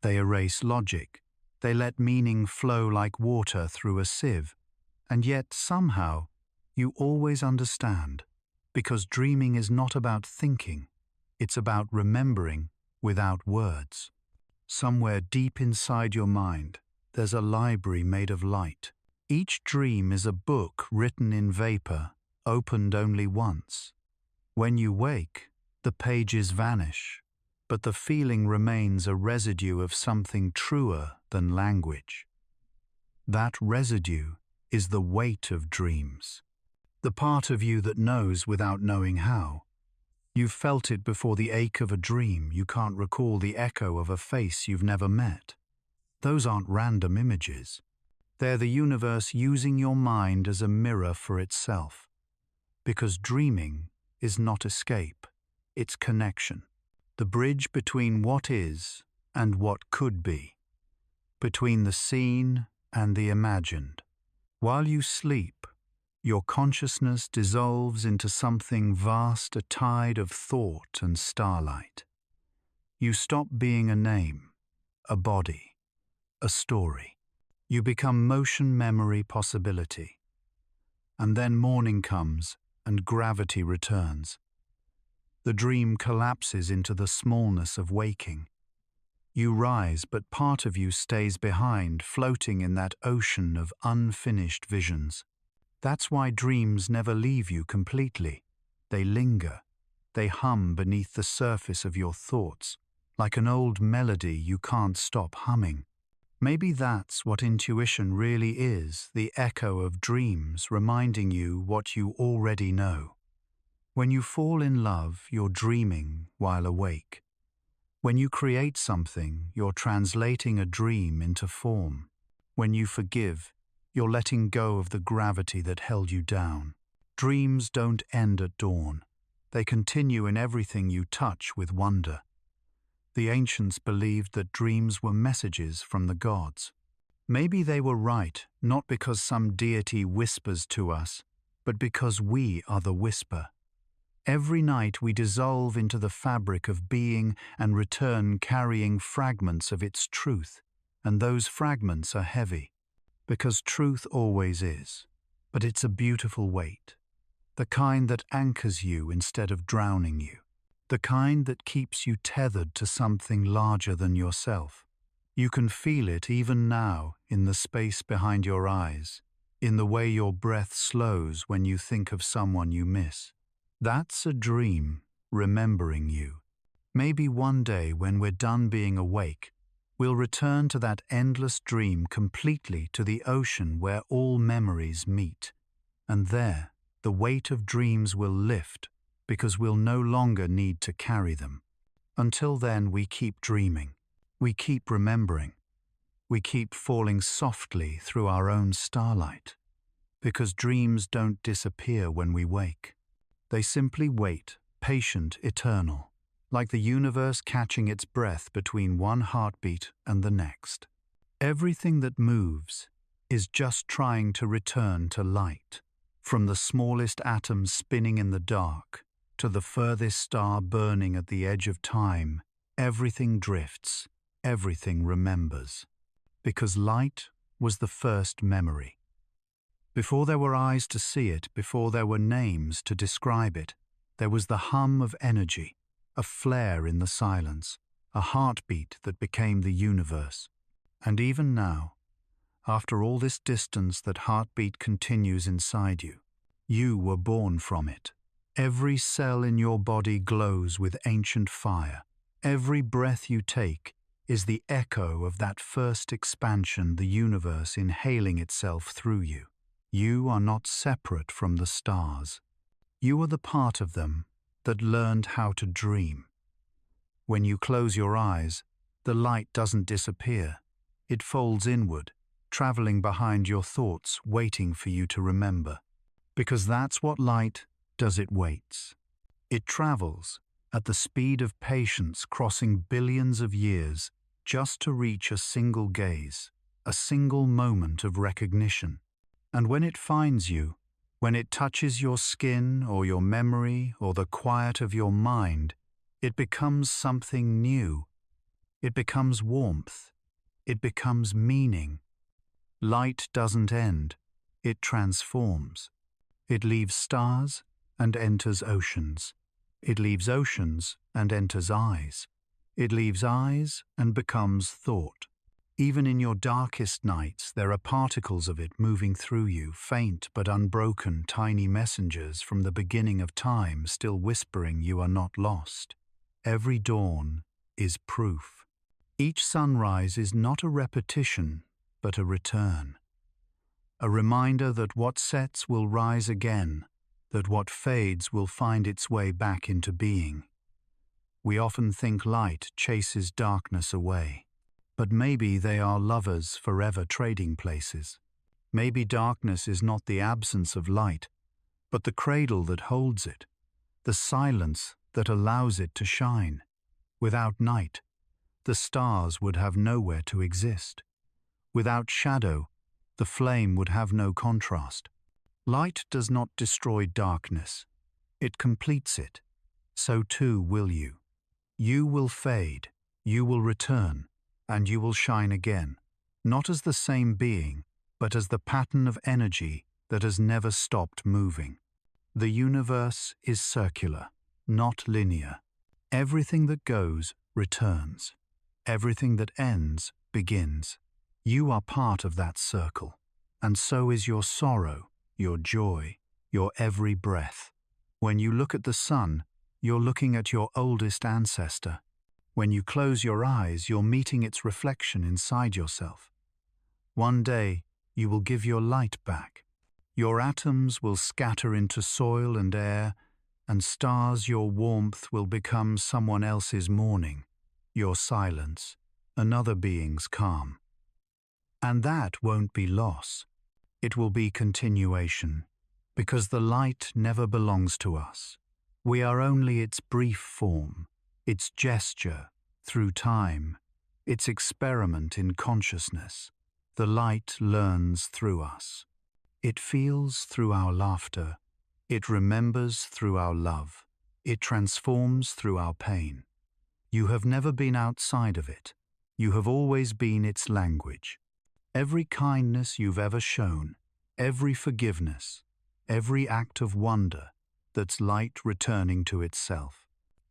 They erase logic. They let meaning flow like water through a sieve. And yet, somehow, you always understand. Because dreaming is not about thinking. It's about remembering without words. Somewhere deep inside your mind, there's a library made of light. Each dream is a book written in vapor, opened only once. When you wake, the pages vanish, but the feeling remains a residue of something truer than language. That residue is the weight of dreams. The part of you that knows without knowing how. You've felt it before the ache of a dream. You can't recall the echo of a face you've never met. Those aren't random images. They're the universe using your mind as a mirror for itself. Because dreaming is not escape, it's connection. The bridge between what is and what could be. Between the seen and the imagined. While you sleep, your consciousness dissolves into something vast, a tide of thought and starlight. You stop being a name, a body, a story. You become motion, memory, possibility. And then morning comes and gravity returns. The dream collapses into the smallness of waking. You rise, but part of you stays behind, floating in that ocean of unfinished visions. That's why dreams never leave you completely. They linger. They hum beneath the surface of your thoughts, like an old melody you can't stop humming. Maybe that's what intuition really is, the echo of dreams reminding you what you already know. When you fall in love, you're dreaming while awake. When you create something, you're translating a dream into form. When you forgive, you're letting go of the gravity that held you down. Dreams don't end at dawn. They continue in everything you touch with wonder. The ancients believed that dreams were messages from the gods. Maybe they were right, not because some deity whispers to us, but because we are the whisper. Every night we dissolve into the fabric of being and return carrying fragments of its truth, and those fragments are heavy, because truth always is. But it's a beautiful weight, the kind that anchors you instead of drowning you, the kind that keeps you tethered to something larger than yourself. You can feel it even now in the space behind your eyes, in the way your breath slows when you think of someone you miss. That's a dream remembering you. Maybe one day when we're done being awake, we'll return to that endless dream completely, to the ocean where all memories meet. And there, the weight of dreams will lift because we'll no longer need to carry them. Until then, we keep dreaming. We keep remembering. We keep falling softly through our own starlight. Because dreams don't disappear when we wake. They simply wait, patient, eternal, like the universe catching its breath between one heartbeat and the next. Everything that moves is just trying to return to light. From the smallest atom spinning in the dark to the furthest star burning at the edge of time, everything drifts, everything remembers. Because light was the first memory. Before there were eyes to see it, before there were names to describe it, there was the hum of energy, a flare in the silence, a heartbeat that became the universe. And even now, after all this distance, that heartbeat continues inside you. You were born from it. Every cell in your body glows with ancient fire. Every breath you take is the echo of that first expansion, the universe inhaling itself through you. You are not separate from the stars. You are the part of them that learned how to dream. When you close your eyes, the light doesn't disappear. It folds inward, traveling behind your thoughts, waiting for you to remember. Because that's what light does, it waits. It travels at the speed of patience, crossing billions of years, just to reach a single gaze, a single moment of recognition. And when it finds you, when it touches your skin or your memory or the quiet of your mind, it becomes something new. It becomes warmth. It becomes meaning. Light doesn't end. It transforms. It leaves stars and enters oceans. It leaves oceans and enters eyes. It leaves eyes and becomes thought. Even in your darkest nights, there are particles of it moving through you, faint but unbroken, tiny messengers from the beginning of time, still whispering you are not lost. Every dawn is proof. Each sunrise is not a repetition, but a return. A reminder that what sets will rise again, that what fades will find its way back into being. We often think light chases darkness away. But maybe they are lovers forever trading places. Maybe darkness is not the absence of light, but the cradle that holds it, the silence that allows it to shine. Without night, the stars would have nowhere to exist. Without shadow, the flame would have no contrast. Light does not destroy darkness, it completes it. So too will you. You will fade, you will return, and you will shine again, not as the same being, but as the pattern of energy that has never stopped moving. The universe is circular, not linear. Everything that goes returns. Everything that ends begins. You are part of that circle, and so is your sorrow, your joy, your every breath. When you look at the sun, you're looking at your oldest ancestor. When you close your eyes, you're meeting its reflection inside yourself. One day, you will give your light back. Your atoms will scatter into soil and air, and stars, your warmth will become someone else's morning, your silence, another being's calm. And that won't be loss. It will be continuation, because the light never belongs to us. We are only its brief form, its gesture through time, its experiment in consciousness. The light learns through us. It feels through our laughter. It remembers through our love. It transforms through our pain. You have never been outside of it. You have always been its language. Every kindness you've ever shown, every forgiveness, every act of wonder, that's light returning to itself.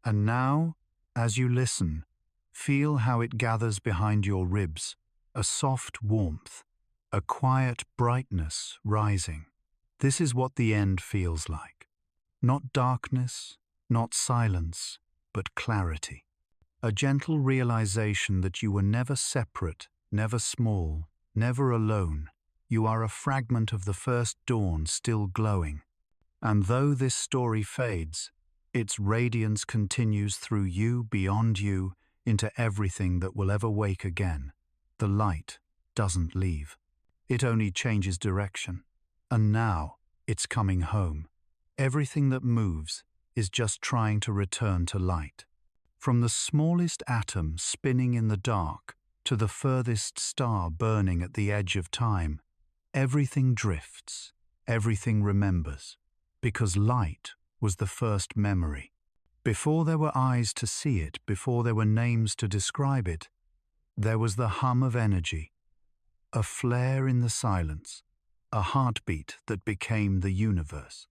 And now, as you listen, feel how it gathers behind your ribs, a soft warmth, a quiet brightness rising. This is what the end feels like. Not darkness, not silence, but clarity. A gentle realization that you were never separate, never small, never alone. You are a fragment of the first dawn still glowing. And though this story fades, its radiance continues through you, beyond you, into everything that will ever wake again. The light doesn't leave. It only changes direction. And now, it's coming home. Everything that moves is just trying to return to light. From the smallest atom spinning in the dark to the furthest star burning at the edge of time, everything drifts, everything remembers, because light was the first memory. Before there were eyes to see it, before there were names to describe it, there was the hum of energy, a flare in the silence, a heartbeat that became the universe.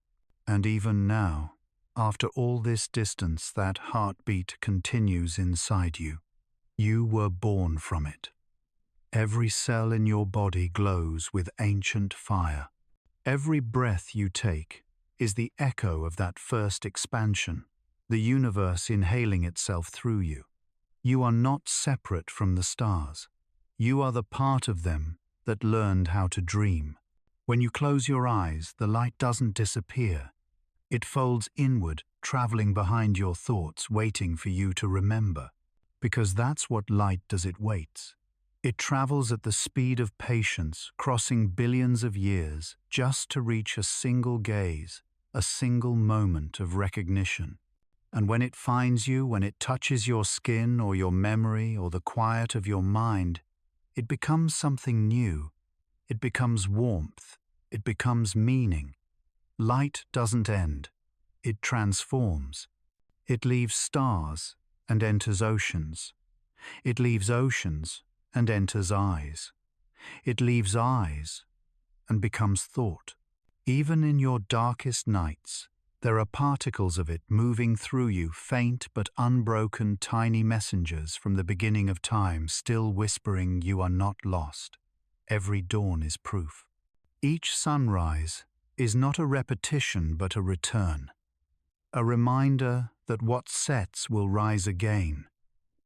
And even now, after all this distance, that heartbeat continues inside you. You were born from it. Every cell in your body glows with ancient fire. Every breath you take is the echo of that first expansion, the universe inhaling itself through you. You are not separate from the stars. You are the part of them that learned how to dream. When you close your eyes, the light doesn't disappear. It folds inward, traveling behind your thoughts, waiting for you to remember. Because that's what light does, it waits. It travels at the speed of patience, crossing billions of years, just to reach a single gaze, a single moment of recognition. And when it finds you, when it touches your skin or your memory or the quiet of your mind, it becomes something new. It becomes warmth. It becomes meaning. Light doesn't end. It transforms. It leaves stars and enters oceans. It leaves oceans and enters eyes. It leaves eyes and becomes thought. Even in your darkest nights, there are particles of it moving through you, faint but unbroken tiny messengers from the beginning of time, still whispering you are not lost. Every dawn is proof. Each sunrise is not a repetition but a return. A reminder that what sets will rise again,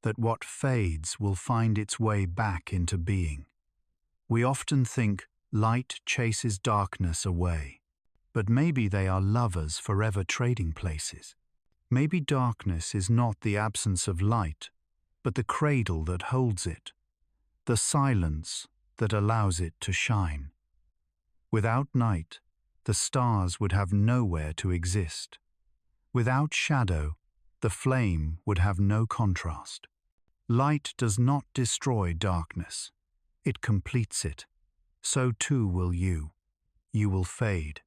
that what fades will find its way back into being. We often think light chases darkness away, but maybe they are lovers forever trading places. Maybe darkness is not the absence of light, but the cradle that holds it, the silence that allows it to shine. Without night, the stars would have nowhere to exist. Without shadow, the flame would have no contrast. Light does not destroy darkness. It completes it. so too will you. You will fade,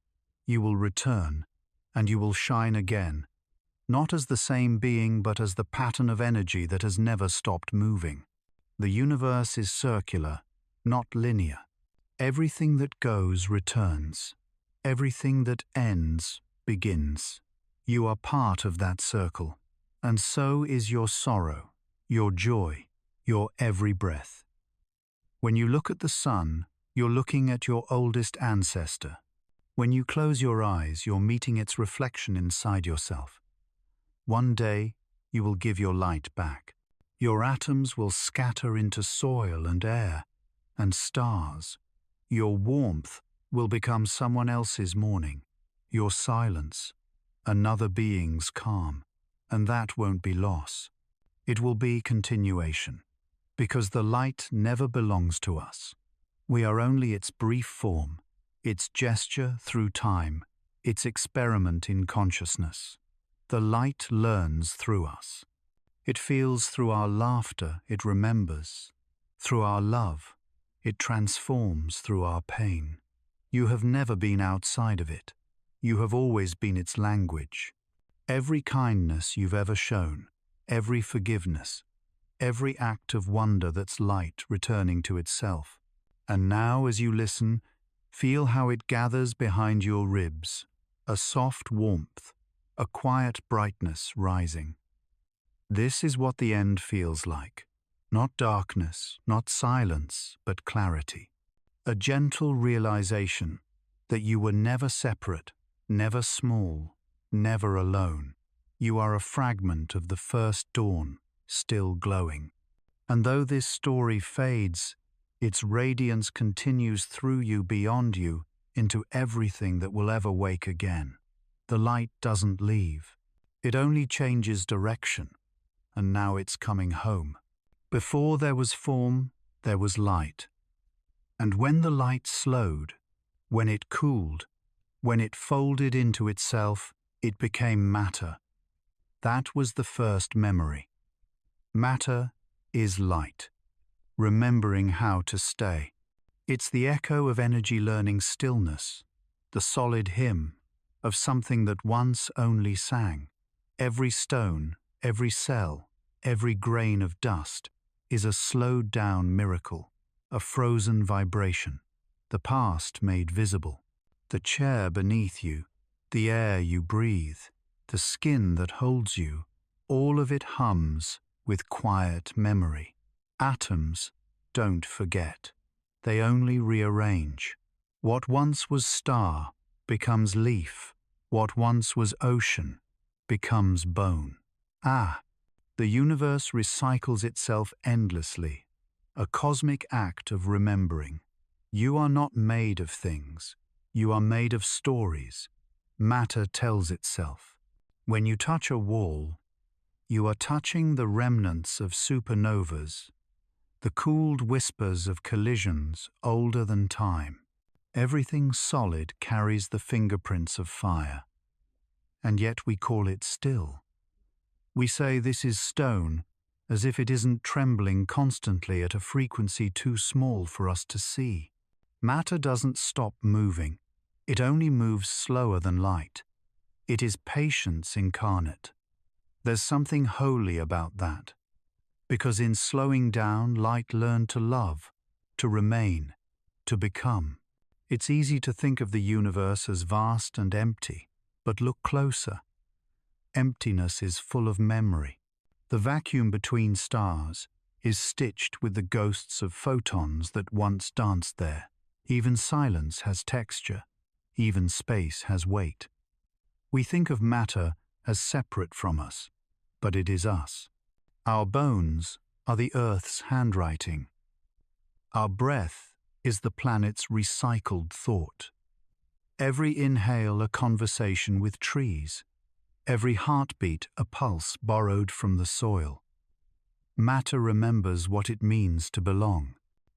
you will return, and you will shine again, not as the same being but as the pattern of energy that has never stopped moving. The universe is circular, not linear. Everything that goes returns. Everything that ends begins. You are part of that circle, and so is your sorrow, your joy, your every breath. When you look at the sun, you're looking at your oldest ancestor. When you close your eyes, you're meeting its reflection inside yourself. One day, you will give your light back. Your atoms will scatter into soil and air and stars. Your warmth will become someone else's morning. Your silence, another being's calm. And that won't be loss. It will be continuation. Because the light never belongs to us. We are only its brief form, its gesture through time, its experiment in consciousness. The light learns through us. It feels through our laughter, it remembers. Through our love, it transforms through our pain. You have never been outside of it. You have always been its language. Every kindness you've ever shown, every forgiveness, every act of wonder that's light returning to itself. And now as you listen, feel how it gathers behind your ribs, a soft warmth, a quiet brightness rising. This is what the end feels like. Not darkness, not silence, but clarity. A gentle realization that you were never separate, never small, never alone. You are a fragment of the first dawn, still glowing. And though this story fades, its radiance continues through you, beyond you, into everything that will ever wake again. The light doesn't leave. It only changes direction, and now it's coming home. Before there was form, there was light. And when the light slowed, when it cooled, when it folded into itself, it became matter. That was the first memory. Matter is light, remembering how to stay. It's the echo of energy learning stillness, the solid hymn of something that once only sang. Every stone, every cell, every grain of dust is a slowed-down miracle, a frozen vibration, the past made visible. The chair beneath you, the air you breathe, the skin that holds you, all of it hums with quiet memory. Atoms don't forget. They only rearrange. What once was star becomes leaf. What once was ocean becomes bone. The universe recycles itself endlessly, a cosmic act of remembering. You are not made of things. You are made of stories. Matter tells itself. When you touch a wall, you are touching the remnants of supernovas, the cooled whispers of collisions older than time. Everything solid carries the fingerprints of fire, and yet we call it still. We say this is stone, as if it isn't trembling constantly at a frequency too small for us to see. Matter doesn't stop moving. It only moves slower than light. It is patience incarnate. There's something holy about that, because in slowing down, light learned to love, to remain, to become. It's easy to think of the universe as vast and empty, but look closer. Emptiness is full of memory. The vacuum between stars is stitched with the ghosts of photons that once danced there. Even silence has texture. Even space has weight. We think of matter as separate from us, but it is us. Our bones are the Earth's handwriting. Our breath is the planet's recycled thought. Every inhale a conversation with trees. Every heartbeat a pulse borrowed from the soil. Matter remembers what it means to belong.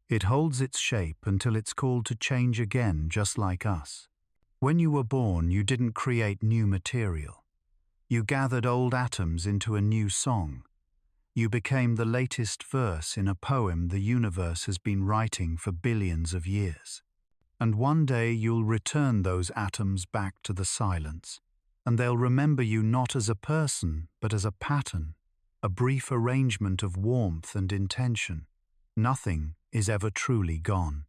It holds its shape until it's called to change again, just like us. When you were born, you didn't create new material. You gathered old atoms into a new song. You became the latest verse in a poem the universe has been writing for billions of years. And one day you'll return those atoms back to the silence, and they'll remember you not as a person, but as a pattern, a brief arrangement of warmth and intention. Nothing is ever truly gone.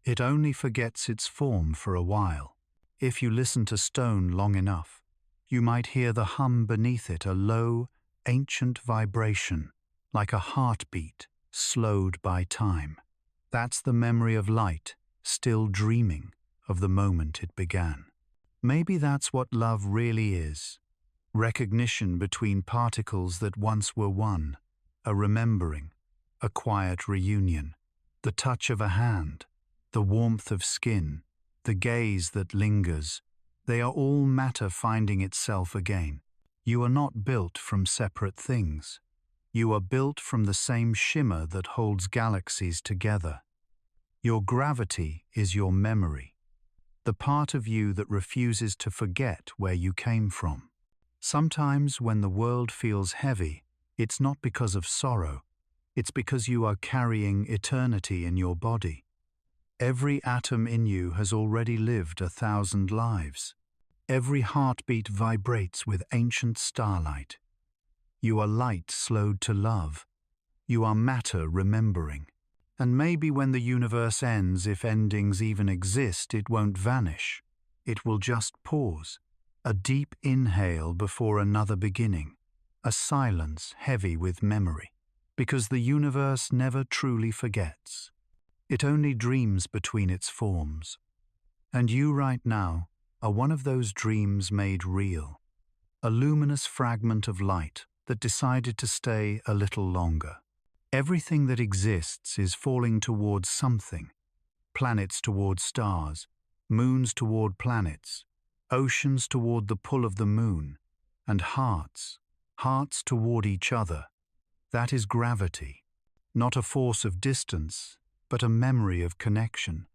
It only forgets its form for a while. If you listen to stone long enough, you might hear the hum beneath it, a low, ancient vibration, like a heartbeat slowed by time. That's the memory of light, still dreaming of the moment it began. Maybe that's what love really is. Recognition between particles that once were one, a remembering, a quiet reunion, the touch of a hand, the warmth of skin, the gaze that lingers. They are all matter finding itself again. You are not built from separate things. You are built from the same shimmer that holds galaxies together. Your gravity is your memory, the part of you that refuses to forget where you came from. Sometimes when the world feels heavy, it's not because of sorrow, it's because you are carrying eternity in your body. Every atom in you has already lived 1,000 lives. Every heartbeat vibrates with ancient starlight. You are light slowed to love. You are matter remembering. And maybe when the universe ends, if endings even exist, it won't vanish. It will just pause. A deep inhale before another beginning. A silence heavy with memory. Because the universe never truly forgets. It only dreams between its forms. And you right now are one of those dreams made real. A luminous fragment of light that decided to stay a little longer. Everything that exists is falling towards something. Planets toward stars, moons toward planets, oceans toward the pull of the moon, and hearts toward each other. That is gravity, not a force of distance, but a memory of connection.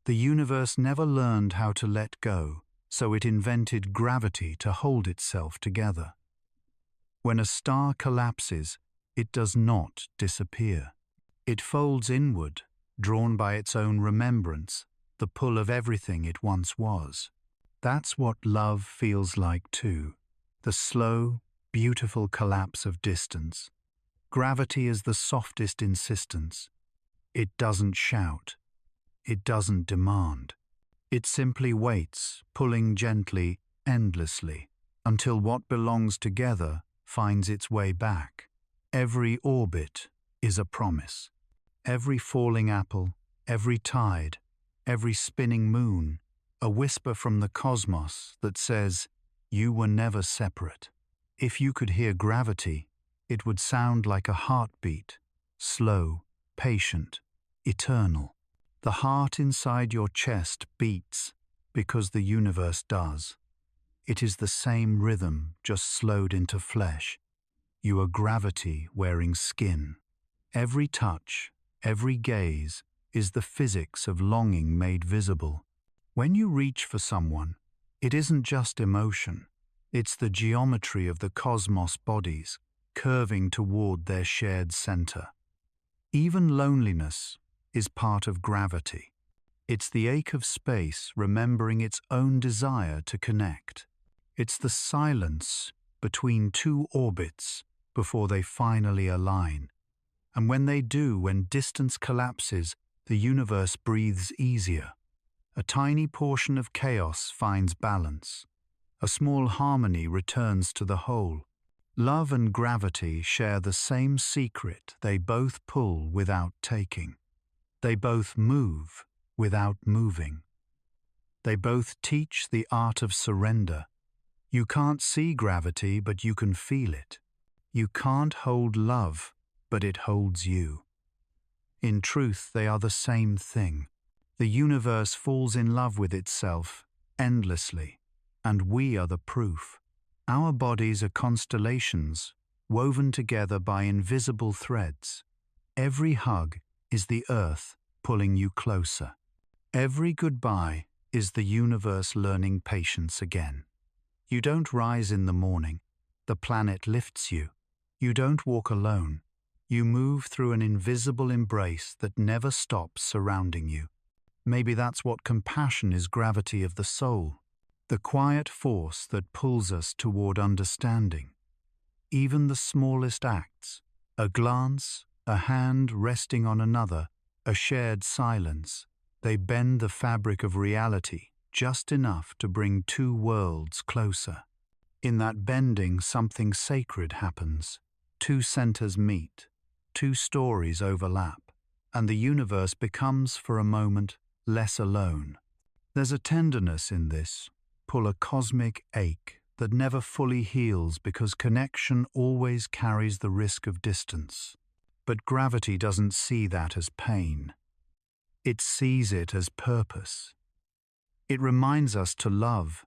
The universe never learned how to let go, so it invented gravity to hold itself together. When a star collapses, it does not disappear. It folds inward, drawn by its own remembrance, the pull of everything it once was. That's what love feels like too, the slow, beautiful collapse of distance. Gravity is the softest insistence. It doesn't shout. It doesn't demand. It simply waits, pulling gently, endlessly, until what belongs together finds its way back. Every orbit is a promise. Every falling apple, every tide, every spinning moon, a whisper from the cosmos that says, you were never separate. If you could hear gravity, it would sound like a heartbeat, slow, patient, eternal. The heart inside your chest beats because the universe does. It is the same rhythm, just slowed into flesh. You are gravity wearing skin. Every touch, every gaze is the physics of longing made visible. When you reach for someone, it isn't just emotion. It's the geometry of the cosmos bodies, curving toward their shared center. Even loneliness is part of gravity. It's the ache of space remembering its own desire to connect. It's the silence between two orbits before they finally align. And when they do, when distance collapses, the universe breathes easier. A tiny portion of chaos finds balance. A small harmony returns to the whole. Love and gravity share the same secret. They both pull without taking. They both move without moving. They both teach the art of surrender. You can't see gravity, but you can feel it. You can't hold love, but it holds you. In truth, they are the same thing. The universe falls in love with itself endlessly, and we are the proof. Our bodies are constellations, woven together by invisible threads. Every hug is the earth pulling you closer. Every goodbye is the universe learning patience again. You don't rise in the morning. The planet lifts you. You don't walk alone. You move through an invisible embrace that never stops surrounding you. Maybe that's what compassion is: gravity of the soul, the quiet force that pulls us toward understanding. Even the smallest acts, a glance, a hand resting on another, a shared silence, they bend the fabric of reality just enough to bring two worlds closer. In that bending, something sacred happens. Two centers meet, two stories overlap, and the universe becomes, for a moment, less alone. There's a tenderness in this, pull, a cosmic ache that never fully heals because connection always carries the risk of distance. But gravity doesn't see that as pain. It sees it as purpose. It reminds us to love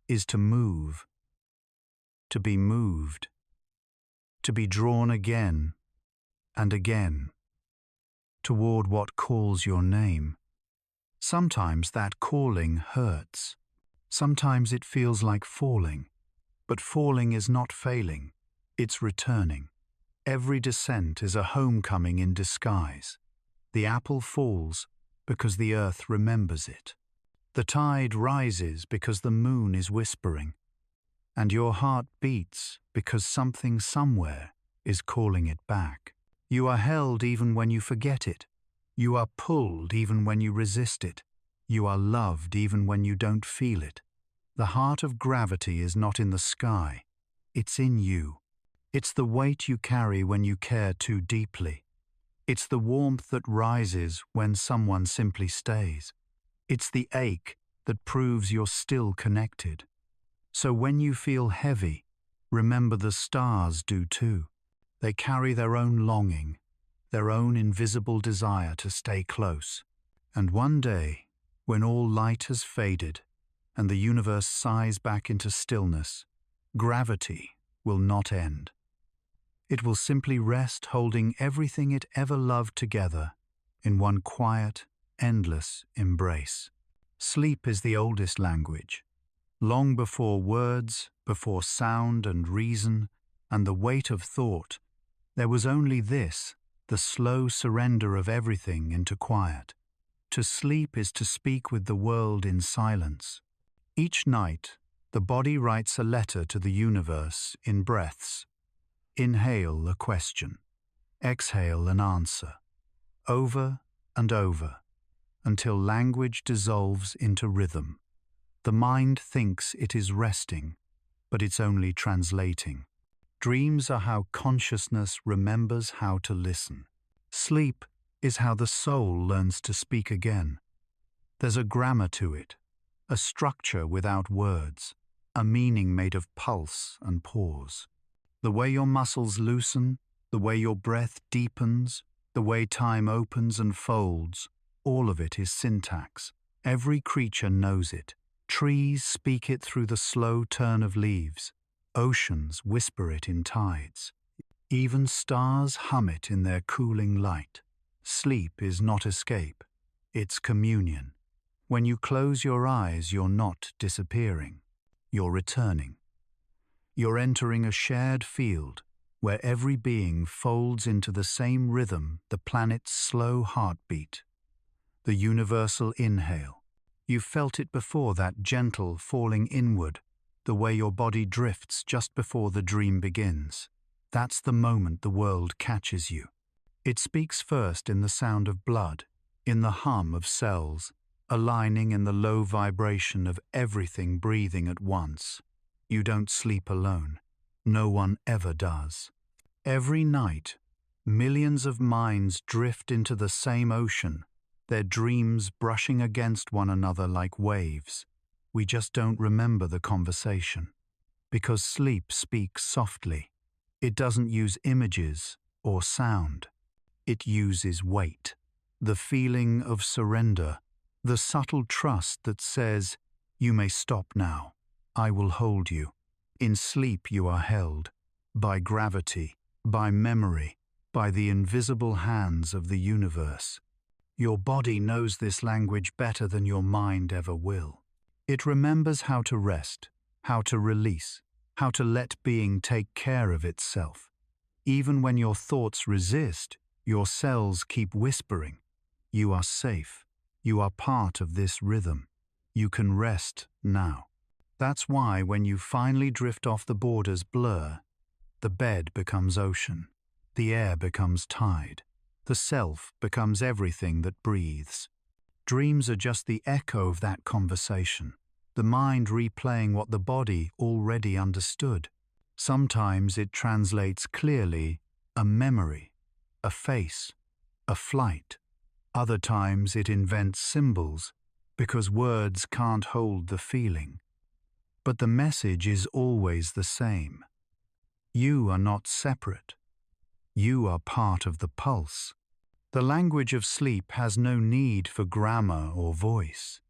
is to move, to be moved, to be drawn again and again toward what calls your name. Sometimes that calling hurts. Sometimes it feels like falling. But falling is not failing, it's returning. Every descent is a homecoming in disguise. The apple falls because the earth remembers it. The tide rises because the moon is whispering. And your heart beats because something somewhere is calling it back. You are held even when you forget it. You are pulled even when you resist it. You are loved even when you don't feel it. The heart of gravity is not in the sky. It's in you. It's the weight you carry when you care too deeply. It's the warmth that rises when someone simply stays. It's the ache that proves you're still connected. So when you feel heavy, remember the stars do too. They carry their own longing, their own invisible desire to stay close. And one day, when all light has faded and the universe sighs back into stillness, gravity will not end. It will simply rest, holding everything it ever loved together in one quiet, endless embrace. Sleep is the oldest language. Long before words, before sound and reason, and the weight of thought, there was only this, the slow surrender of everything into quiet. To sleep is to speak with the world in silence. Each night, the body writes a letter to the universe in breaths. Inhale a question, exhale an answer, over and over, until language dissolves into rhythm. The mind thinks it is resting, but it's only translating. Dreams are how consciousness remembers how to listen. Sleep is how the soul learns to speak again. There's a grammar to it, a structure without words, a meaning made of pulse and pause. The way your muscles loosen, the way your breath deepens, the way time opens and folds, all of it is syntax. Every creature knows it. Trees speak it through the slow turn of leaves. Oceans whisper it in tides. Even stars hum it in their cooling light. Sleep is not escape, it's communion. When you close your eyes, you're not disappearing. You're returning. You're entering a shared field where every being folds into the same rhythm, the planet's slow heartbeat, the universal inhale. You've felt it before, that gentle falling inward, the way your body drifts just before the dream begins. That's the moment the world catches you. It speaks first in the sound of blood, in the hum of cells, aligning in the low vibration of everything breathing at once. You don't sleep alone. No one ever does. Every night, millions of minds drift into the same ocean, their dreams brushing against one another like waves. We just don't remember the conversation. Because sleep speaks softly. It doesn't use images or sound. It uses weight, the feeling of surrender, the subtle trust that says, "You may stop now. I will hold you." In sleep you are held, by gravity, by memory, by the invisible hands of the universe. Your body knows this language better than your mind ever will. It remembers how to rest, how to release, how to let being take care of itself. Even when your thoughts resist, your cells keep whispering, "You are safe. You are part of this rhythm. You can rest now. That's why when you finally drift off, the borders blur. The bed becomes ocean. The air becomes tide. The self becomes everything that breathes. Dreams are just the echo of that conversation, the mind replaying what the body already understood. Sometimes it translates clearly: a memory, a face, a flight. Other times it invents symbols, because words can't hold the feeling. But the message is always the same. You are not separate. You are part of the pulse. The language of sleep has no need for grammar or voice.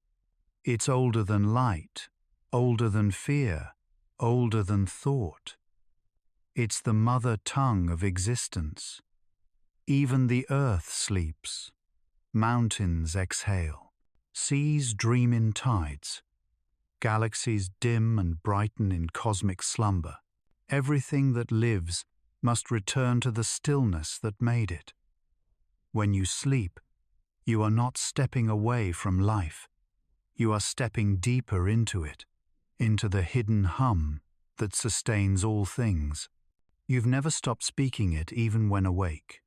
It's older than light, older than fear, older than thought. It's the mother tongue of existence. Even the earth sleeps. Mountains exhale. Seas dream in tides. Galaxies dim and brighten in cosmic slumber. Everything that lives must return to the stillness that made it. When you sleep, you are not stepping away from life. You are stepping deeper into it, into the hidden hum that sustains all things. You've never stopped speaking it even when awake.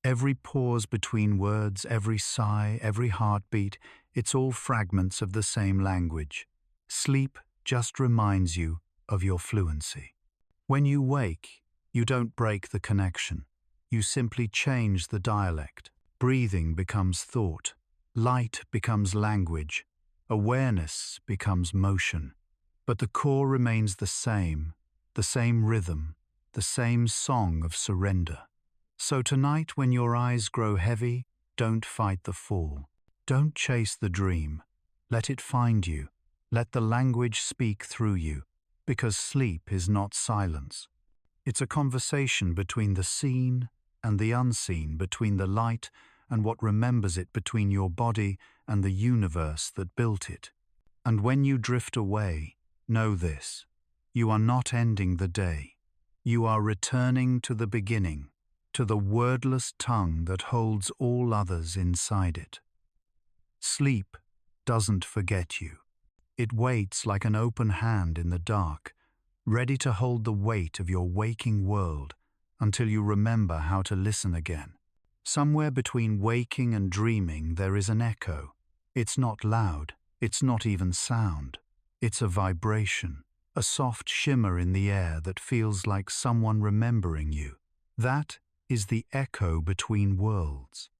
Every pause between words, every sigh, every heartbeat, it's all fragments of the same language. Sleep just reminds you of your fluency. When you wake, you don't break the connection. You simply change the dialect. Breathing becomes thought. Light becomes language. Awareness becomes motion. But the core remains the same rhythm, the same song of surrender. So tonight, when your eyes grow heavy, don't fight the fall. Don't chase the dream. Let it find you. Let the language speak through you, because sleep is not silence. It's a conversation between the seen and the unseen, between the light and what remembers it, between your body and the universe that built it. And when you drift away, know this: you are not ending the day. You are returning to the beginning, to the wordless tongue that holds all others inside it. Sleep doesn't forget you. It waits like an open hand in the dark, ready to hold the weight of your waking world until you remember how to listen again. Somewhere between waking and dreaming there is an echo. It's not loud, it's not even sound. It's a vibration, a soft shimmer in the air that feels like someone remembering you. That is the echo between worlds.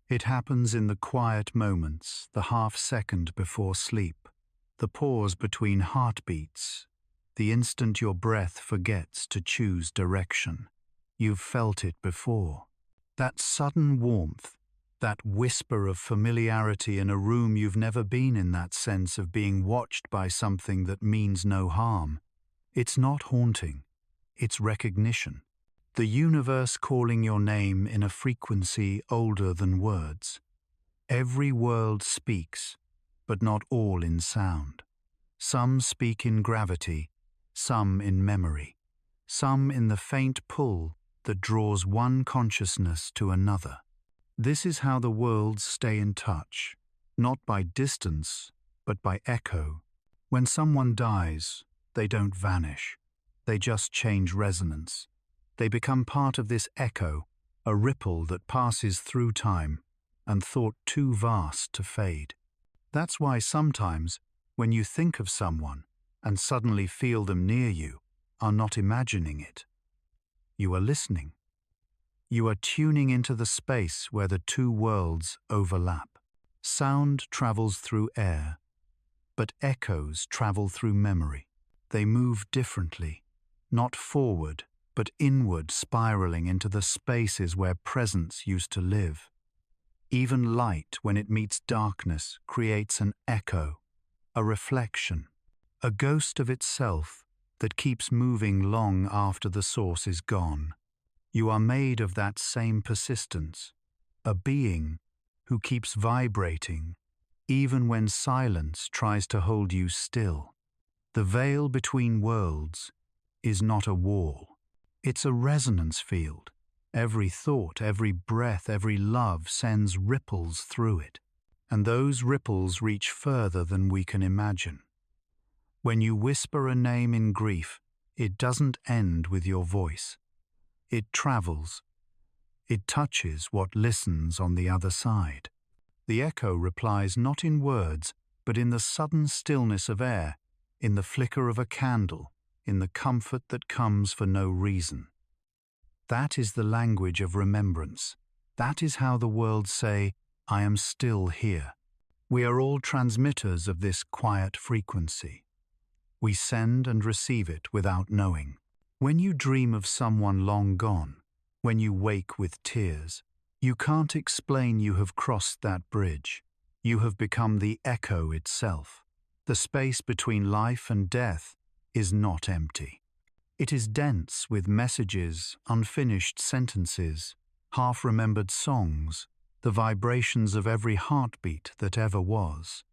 It happens in the quiet moments, the half second before sleep, the pause between heartbeats, the instant your breath forgets to choose direction. You've felt it before. That sudden warmth, that whisper of familiarity in a room you've never been in, that sense of being watched by something that means no harm. It's not haunting, it's recognition. The universe calling your name in a frequency older than words. Every world speaks, but not all in sound. Some speak in gravity, some in memory, some in the faint pull that draws one consciousness to another. This is how the worlds stay in touch, not by distance, but by echo. When someone dies, they don't vanish. They just change resonance. They become part of this echo, a ripple that passes through time and thought too vast to fade. That's why sometimes, when you think of someone and suddenly feel them near you, are not imagining it. You are listening. You are tuning into the space where the two worlds overlap. Sound travels through air, but echoes travel through memory. They move differently, not forward, but inward, spiraling into the spaces where presence used to live. Even light, when it meets darkness, creates an echo, a reflection, a ghost of itself that keeps moving long after the source is gone. You are made of that same persistence, a being who keeps vibrating even when silence tries to hold you still. The veil between worlds is not a wall. It's a resonance field. Every thought, every breath, every love sends ripples through it. and those ripples reach further than we can imagine. When you whisper a name in grief, it doesn't end with your voice. It travels. It touches what listens on the other side. The echo replies not in words, but in the sudden stillness of air, in the flicker of a candle, in the comfort that comes for no reason. That is the language of remembrance. That is how the world say, I am still here. We are all transmitters of this quiet frequency. We send and receive it without knowing. When you dream of someone long gone, when you wake with tears, you can't explain you have crossed that bridge. You have become the echo itself. The space between life and death is not empty. It is dense with messages, unfinished sentences, half-remembered songs, the vibrations of every heartbeat that ever was.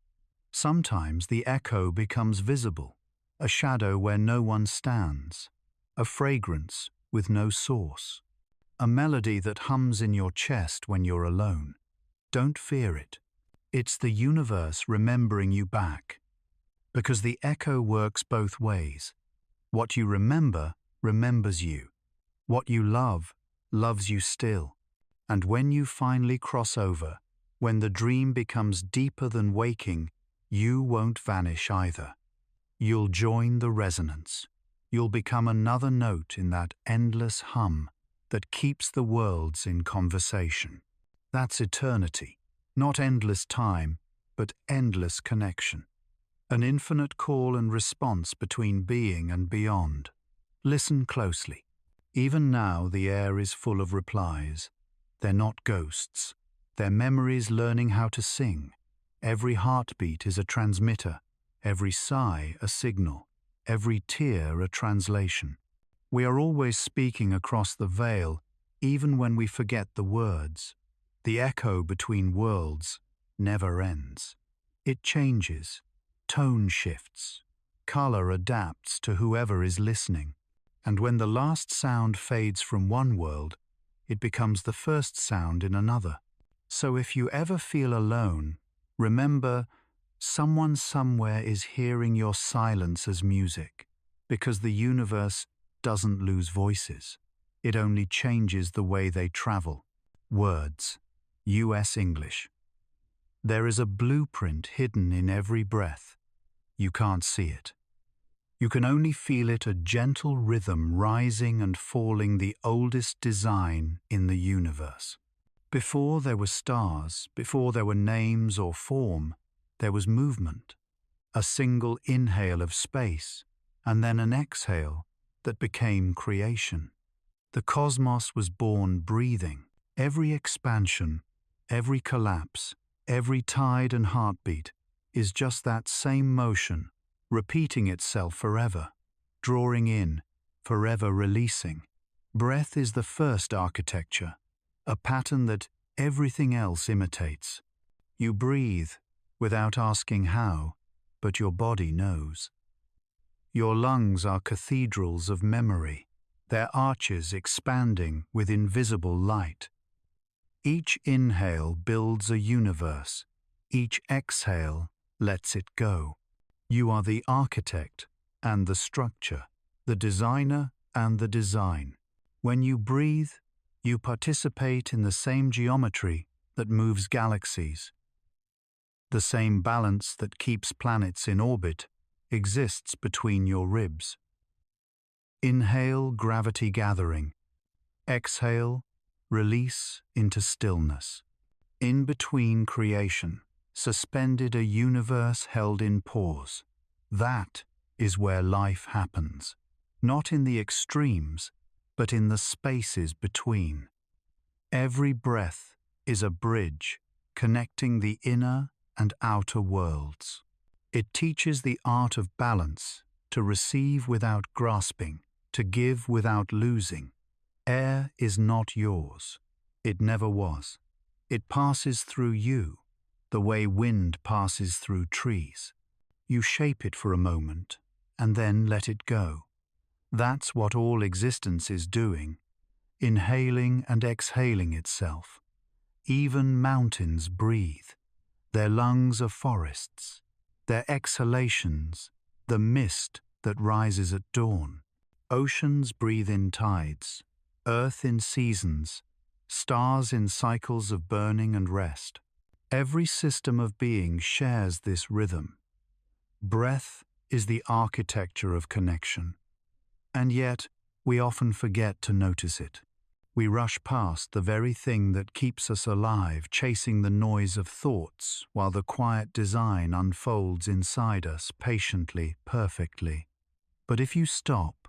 Sometimes the echo becomes visible, a shadow where no one stands, a fragrance with no source, a melody that hums in your chest when you're alone. Don't fear it. It's the universe remembering you back. Because the echo works both ways. What you remember remembers you. What you love loves you still. And when you finally cross over, when the dream becomes deeper than waking, you won't vanish either. You'll join the resonance. You'll become another note in that endless hum that keeps the worlds in conversation. That's eternity. Not endless time, but endless connection. An infinite call and response between being and beyond. Listen closely. Even now the air is full of replies. They're not ghosts. They're memories learning how to sing. Every heartbeat is a transmitter, every sigh a signal, every tear a translation. We are always speaking across the veil, even when we forget the words. The echo between worlds never ends. It changes, tone shifts, color adapts to whoever is listening, and when the last sound fades from one world, it becomes the first sound in another. So if you ever feel alone, remember, someone somewhere is hearing your silence as music, because the universe doesn't lose voices. It only changes the way they travel. Words. US English. There is a blueprint hidden in every breath. You can't see it. You can only feel it, a gentle rhythm rising and falling, the oldest design in the universe. Before there were stars, before there were names or form, there was movement. A single inhale of space, and then an exhale that became creation. The cosmos was born breathing. Every expansion, every collapse, every tide and heartbeat is just that same motion, repeating itself forever, drawing in, forever releasing. Breath is the first architecture, a pattern that everything else imitates. You breathe without asking how, but your body knows. Your lungs are cathedrals of memory, their arches expanding with invisible light. Each inhale builds a universe. Each exhale lets it go. You are the architect and the structure, the designer and the design. When you breathe, you participate in the same geometry that moves galaxies. The same balance that keeps planets in orbit exists between your ribs. Inhale, gravity gathering. Exhale, release into stillness. In between creation, suspended, a universe held in pause. That is where life happens. Not in the extremes, but in the spaces between. Every breath is a bridge connecting the inner and outer worlds. It teaches the art of balance, to receive without grasping, to give without losing. Air is not yours. It never was. It passes through you, the way wind passes through trees. You shape it for a moment, and then let it go. That's what all existence is doing, inhaling and exhaling itself. Even mountains breathe. Their lungs are forests, their exhalations, the mist that rises at dawn. Oceans breathe in tides, earth in seasons, stars in cycles of burning and rest. Every system of being shares this rhythm. Breath is the architecture of connection, and yet we often forget to notice it. We rush past the very thing that keeps us alive, chasing the noise of thoughts while the quiet design unfolds inside us patiently, perfectly. But if you stop,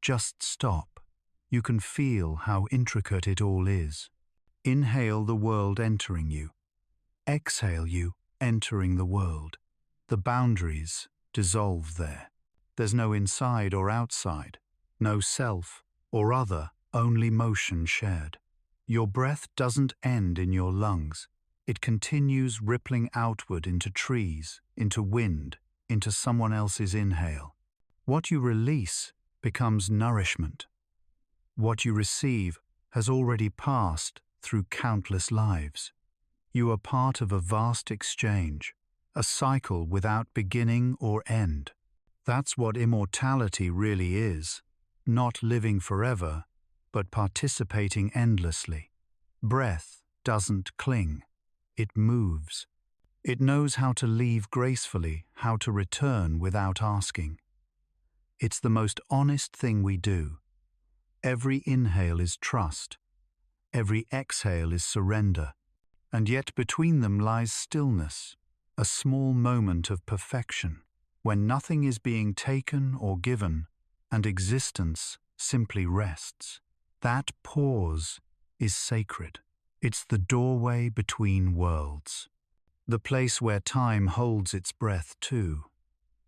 just stop, you can feel how intricate it all is. Inhale the world entering you. Exhale you entering the world. The boundaries dissolve there. There's no inside or outside, no self or other, only motion shared. Your breath doesn't end in your lungs. It continues rippling outward into trees, into wind, into someone else's inhale. What you release becomes nourishment. What you receive has already passed through countless lives. You are part of a vast exchange, a cycle without beginning or end. That's what immortality really is, not living forever, but participating endlessly. Breath doesn't cling, it moves. It knows how to leave gracefully, how to return without asking. It's the most honest thing we do. Every inhale is trust, every exhale is surrender, and yet between them lies stillness, a small moment of perfection, when nothing is being taken or given, and existence simply rests. That pause is sacred. It's the doorway between worlds, the place where time holds its breath too.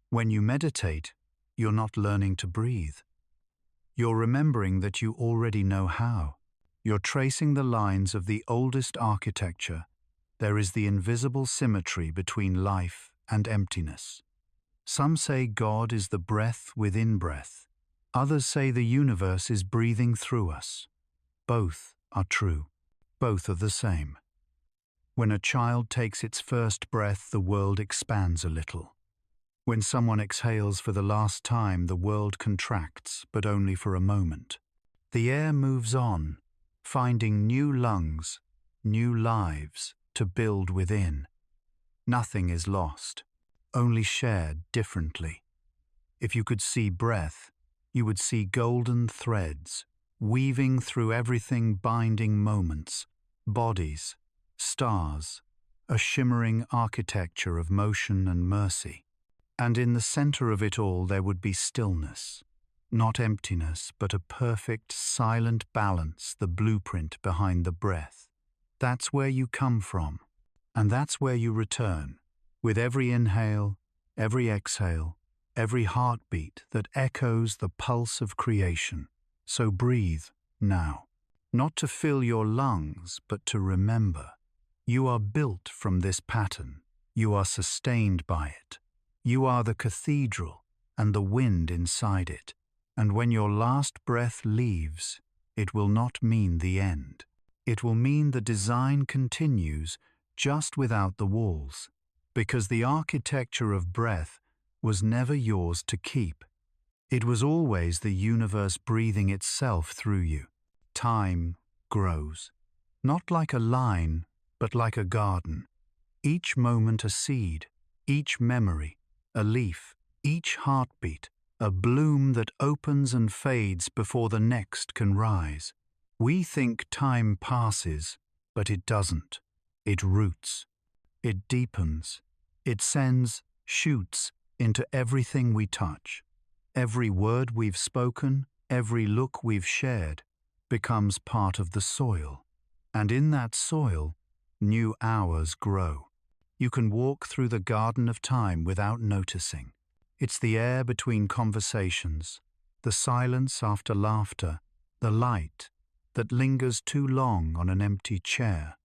When you meditate, you're not learning to breathe. You're remembering that you already know how. You're tracing the lines of the oldest architecture. There is the invisible symmetry between life and emptiness. Some say God is the breath within breath. Others say the universe is breathing through us. Both are true. Both are the same. When a child takes its first breath, the world expands a little. When someone exhales for the last time, the world contracts, but only for a moment. The air moves on, finding new lungs, new lives to build within. Nothing is lost, only shared differently. If you could see breath, you would see golden threads, weaving through everything, binding moments, bodies, stars, a shimmering architecture of motion and mercy. And in the center of it all there would be stillness, not emptiness, but a perfect, silent balance, the blueprint behind the breath. That's where you come from, and that's where you return, with every inhale, every exhale, every heartbeat that echoes the pulse of creation. So breathe now, not to fill your lungs, but to remember. You are built from this pattern. You are sustained by it. You are the cathedral and the wind inside it. And when your last breath leaves, it will not mean the end. It will mean the design continues just without the walls, because the architecture of breath was never yours to keep. It was always the universe breathing itself through you. Time grows, not like a line, but like a garden. Each moment a seed, each memory, a leaf, each heartbeat, a bloom that opens and fades before the next can rise. We think time passes, but it doesn't. It roots. It deepens. It sends shoots into everything we touch. Every word we've spoken, every look we've shared, becomes part of the soil. And in that soil, new hours grow. You can walk through the garden of time without noticing. It's the air between conversations, the silence after laughter, the light that lingers too long on an empty chair.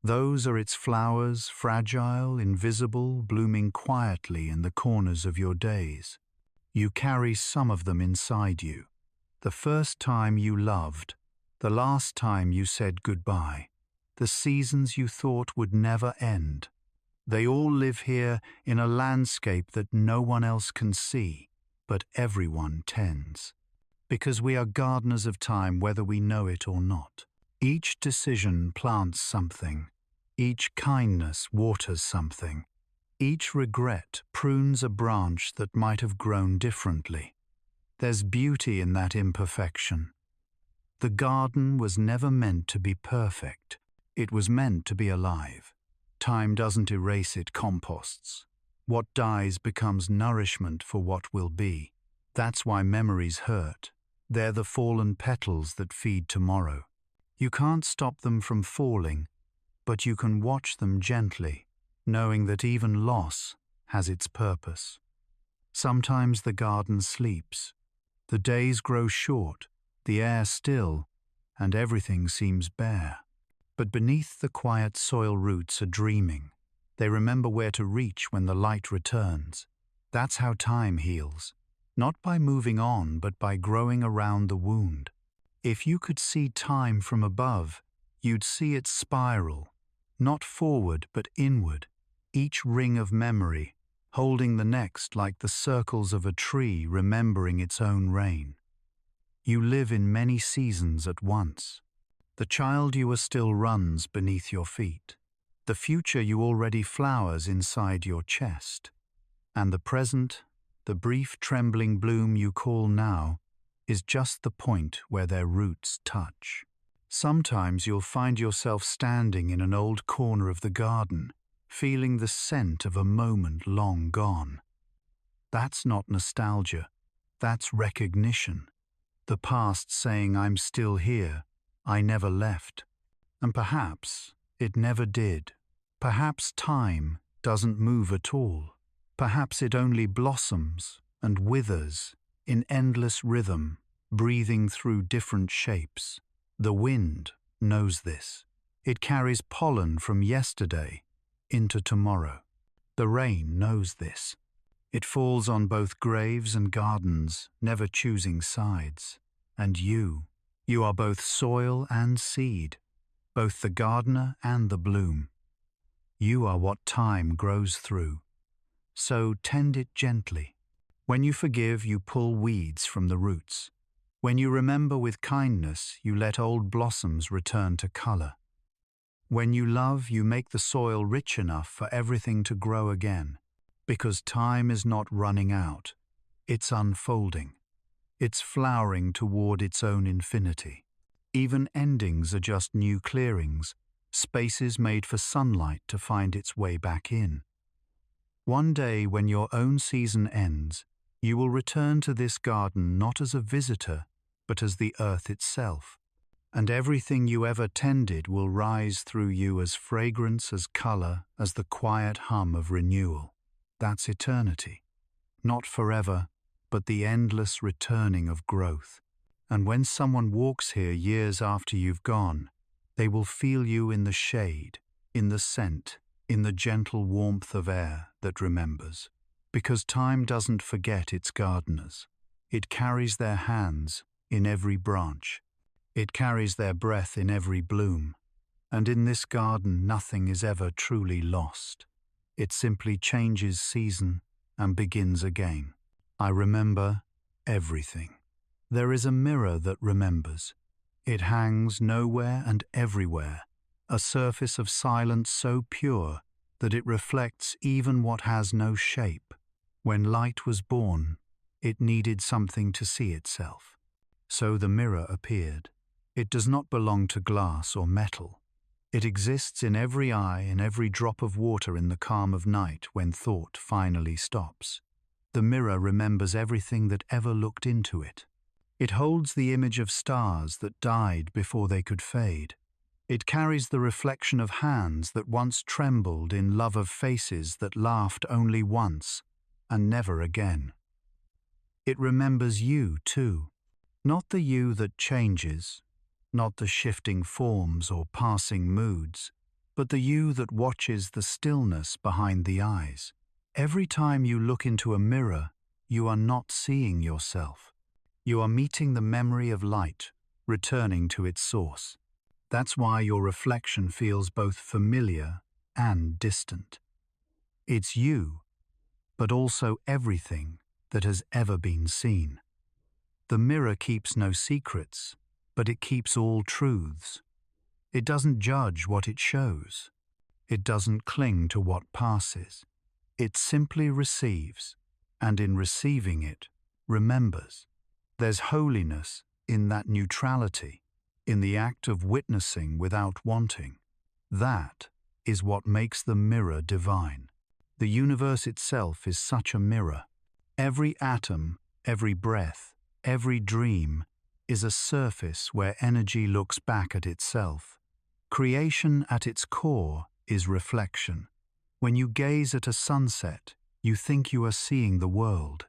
Those are its flowers, fragile, invisible, blooming quietly in the corners of your days. You carry some of them inside you. The first time you loved, the last time you said goodbye, the seasons you thought would never end, They all live here in a landscape that no one else can see, but everyone tends. Because we are gardeners of time whether we know it or not. Each decision plants something. Each kindness waters something. Each regret prunes a branch that might have grown differently. There's beauty in that imperfection. The garden was never meant to be perfect. It was meant to be alive. Time doesn't erase it composts. What dies becomes nourishment for what will be. That's why memories hurt. They're the fallen petals that feed tomorrow. You can't stop them from falling, but you can watch them gently, knowing that even loss has its purpose. Sometimes the garden sleeps. The days grow short, the air still, and everything seems bare. But beneath the quiet soil roots are dreaming. They remember where to reach when the light returns. That's how time heals. Not by moving on, but by growing around the wound. If you could see time from above, you'd see it spiral, not forward but inward, each ring of memory, holding the next like the circles of a tree remembering its own reign. You live in many seasons at once. The child you are still runs beneath your feet. The future you already flowers inside your chest. And the present, the brief trembling bloom you call now, is just the point where their roots touch. Sometimes you'll find yourself standing in an old corner of the garden, feeling the scent of a moment long gone. That's not nostalgia, that's recognition. The past saying, I'm still here, I never left. And perhaps it never did. Perhaps time doesn't move at all. Perhaps it only blossoms and withers in endless rhythm, breathing through different shapes. The wind knows this. It carries pollen from yesterday into tomorrow. The rain knows this. It falls on both graves and gardens, never choosing sides. And you are both soil and seed, both the gardener and the bloom. You are what time grows through. So tend it gently. When you forgive, you pull weeds from the roots. When you remember with kindness, you let old blossoms return to color. When you love, you make the soil rich enough for everything to grow again. Because time is not running out, it's unfolding. It's flowering toward its own infinity. Even endings are just new clearings, spaces made for sunlight to find its way back in. One day when your own season ends, you will return to this garden not as a visitor, but as the earth itself. And everything you ever tended will rise through you as fragrance, as color, as the quiet hum of renewal. That's eternity. Not forever, but the endless returning of growth. And when someone walks here years after you've gone, they will feel you in the shade, in the scent, in the gentle warmth of air that remembers. Because time doesn't forget its gardeners. It carries their hands in every branch. It carries their breath in every bloom. And in this garden nothing is ever truly lost. It simply changes season and begins again. I remember everything. There is a mirror that remembers. It hangs nowhere and everywhere, a surface of silence so pure that it reflects even what has no shape. When light was born, it needed something to see itself. So the mirror appeared. It does not belong to glass or metal. It exists in every eye, in every drop of water in the calm of night when thought finally stops. The mirror remembers everything that ever looked into it. It holds the image of stars that died before they could fade. It carries the reflection of hands that once trembled in love of faces that laughed only once and never again. It remembers you too, not the you that changes, not the shifting forms or passing moods, but the you that watches the stillness behind the eyes. Every time you look into a mirror, you are not seeing yourself. You are meeting the memory of light, returning to its source. That's why your reflection feels both familiar and distant. It's you, but also everything that has ever been seen. The mirror keeps no secrets, but it keeps all truths. It doesn't judge what it shows. It doesn't cling to what passes. It simply receives, and in receiving it, remembers. There's holiness in that neutrality, in the act of witnessing without wanting. That is what makes the mirror divine. The universe itself is such a mirror. Every atom, every breath, every dream is a surface where energy looks back at itself. Creation at its core is reflection. When you gaze at a sunset, you think you are seeing the world,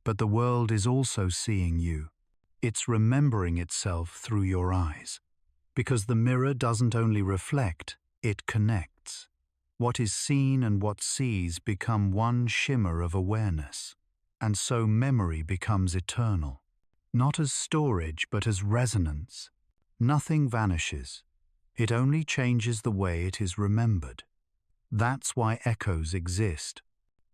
but the world is also seeing you. It's remembering itself through your eyes. Because the mirror doesn't only reflect, it connects. What is seen and what sees become one shimmer of awareness, and so memory becomes eternal. Not as storage, but as resonance. Nothing vanishes. It only changes the way it is remembered. That's why echoes exist.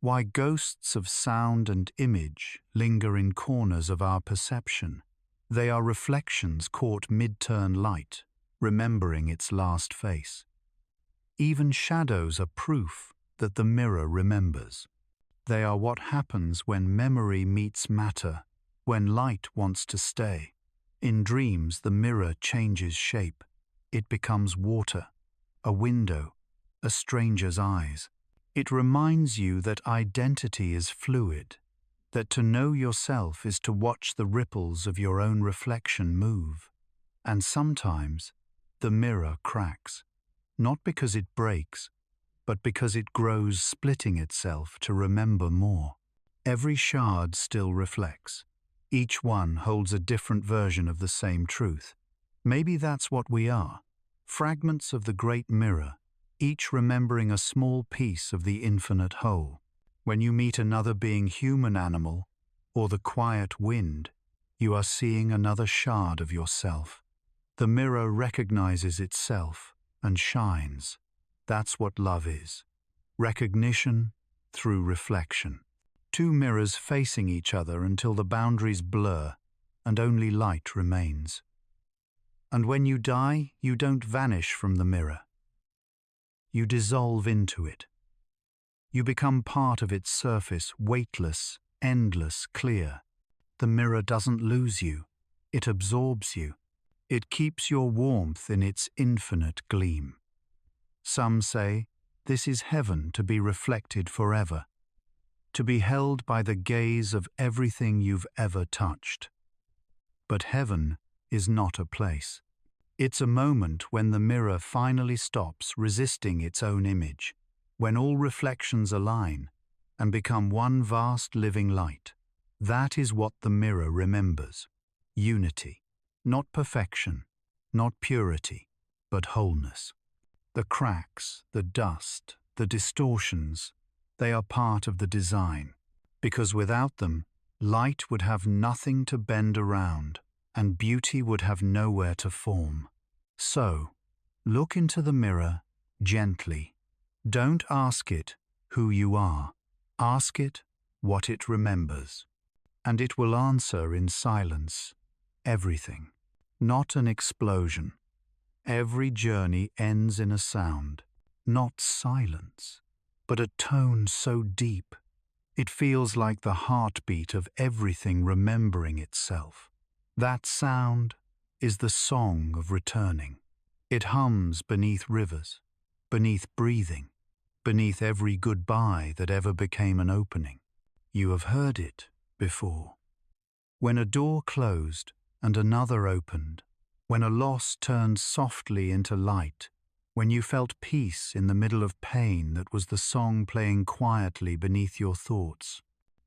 Why ghosts of sound and image linger in corners of our perception. They are reflections caught mid-turn light, remembering its last face. Even shadows are proof that the mirror remembers. They are what happens when memory meets matter, when light wants to stay. In dreams, the mirror changes shape. It becomes water, a window, a stranger's eyes. It reminds you that identity is fluid, that to know yourself is to watch the ripples of your own reflection move. And sometimes, the mirror cracks. Not because it breaks, but because it grows, splitting itself to remember more. Every shard still reflects. Each one holds a different version of the same truth. Maybe that's what we are, fragments of the great mirror, each remembering a small piece of the infinite whole. When you meet another being, human, animal, or the quiet wind, you are seeing another shard of yourself. The mirror recognizes itself and shines. That's what love is. Recognition through reflection. Two mirrors facing each other until the boundaries blur and only light remains. And when you die, you don't vanish from the mirror. You dissolve into it. You become part of its surface, weightless, endless, clear. The mirror doesn't lose you. It absorbs you. It keeps your warmth in its infinite gleam. Some say, this is heaven, to be reflected forever, to be held by the gaze of everything you've ever touched. But heaven is not a place. It's a moment when the mirror finally stops resisting its own image, when all reflections align and become one vast living light. That is what the mirror remembers. Unity. Not perfection, not purity, but wholeness. The cracks, the dust, the distortions, they are part of the design, because without them, light would have nothing to bend around, and beauty would have nowhere to form. So, look into the mirror gently. Don't ask it who you are. Ask it what it remembers. And it will answer in silence everything. Not an explosion. Every journey ends in a sound, not silence, but a tone so deep, it feels like the heartbeat of everything remembering itself. That sound is the song of returning. It hums beneath rivers, beneath breathing, beneath every goodbye that ever became an opening. You have heard it before. When a door closed and another opened, when a loss turned softly into light, when you felt peace in the middle of pain, that was the song playing quietly beneath your thoughts.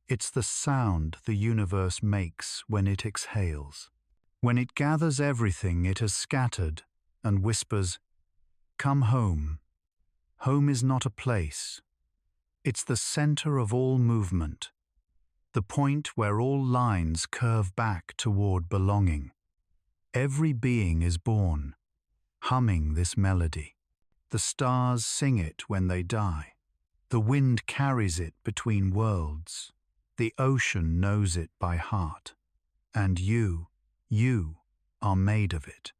It's the sound the universe makes when it exhales, when it gathers everything it has scattered and whispers, "Come home." Home is not a place. It's the center of all movement, the point where all lines curve back toward belonging. Every being is born, humming this melody. The stars sing it when they die. The wind carries it between worlds. The ocean knows it by heart. And you are made of it.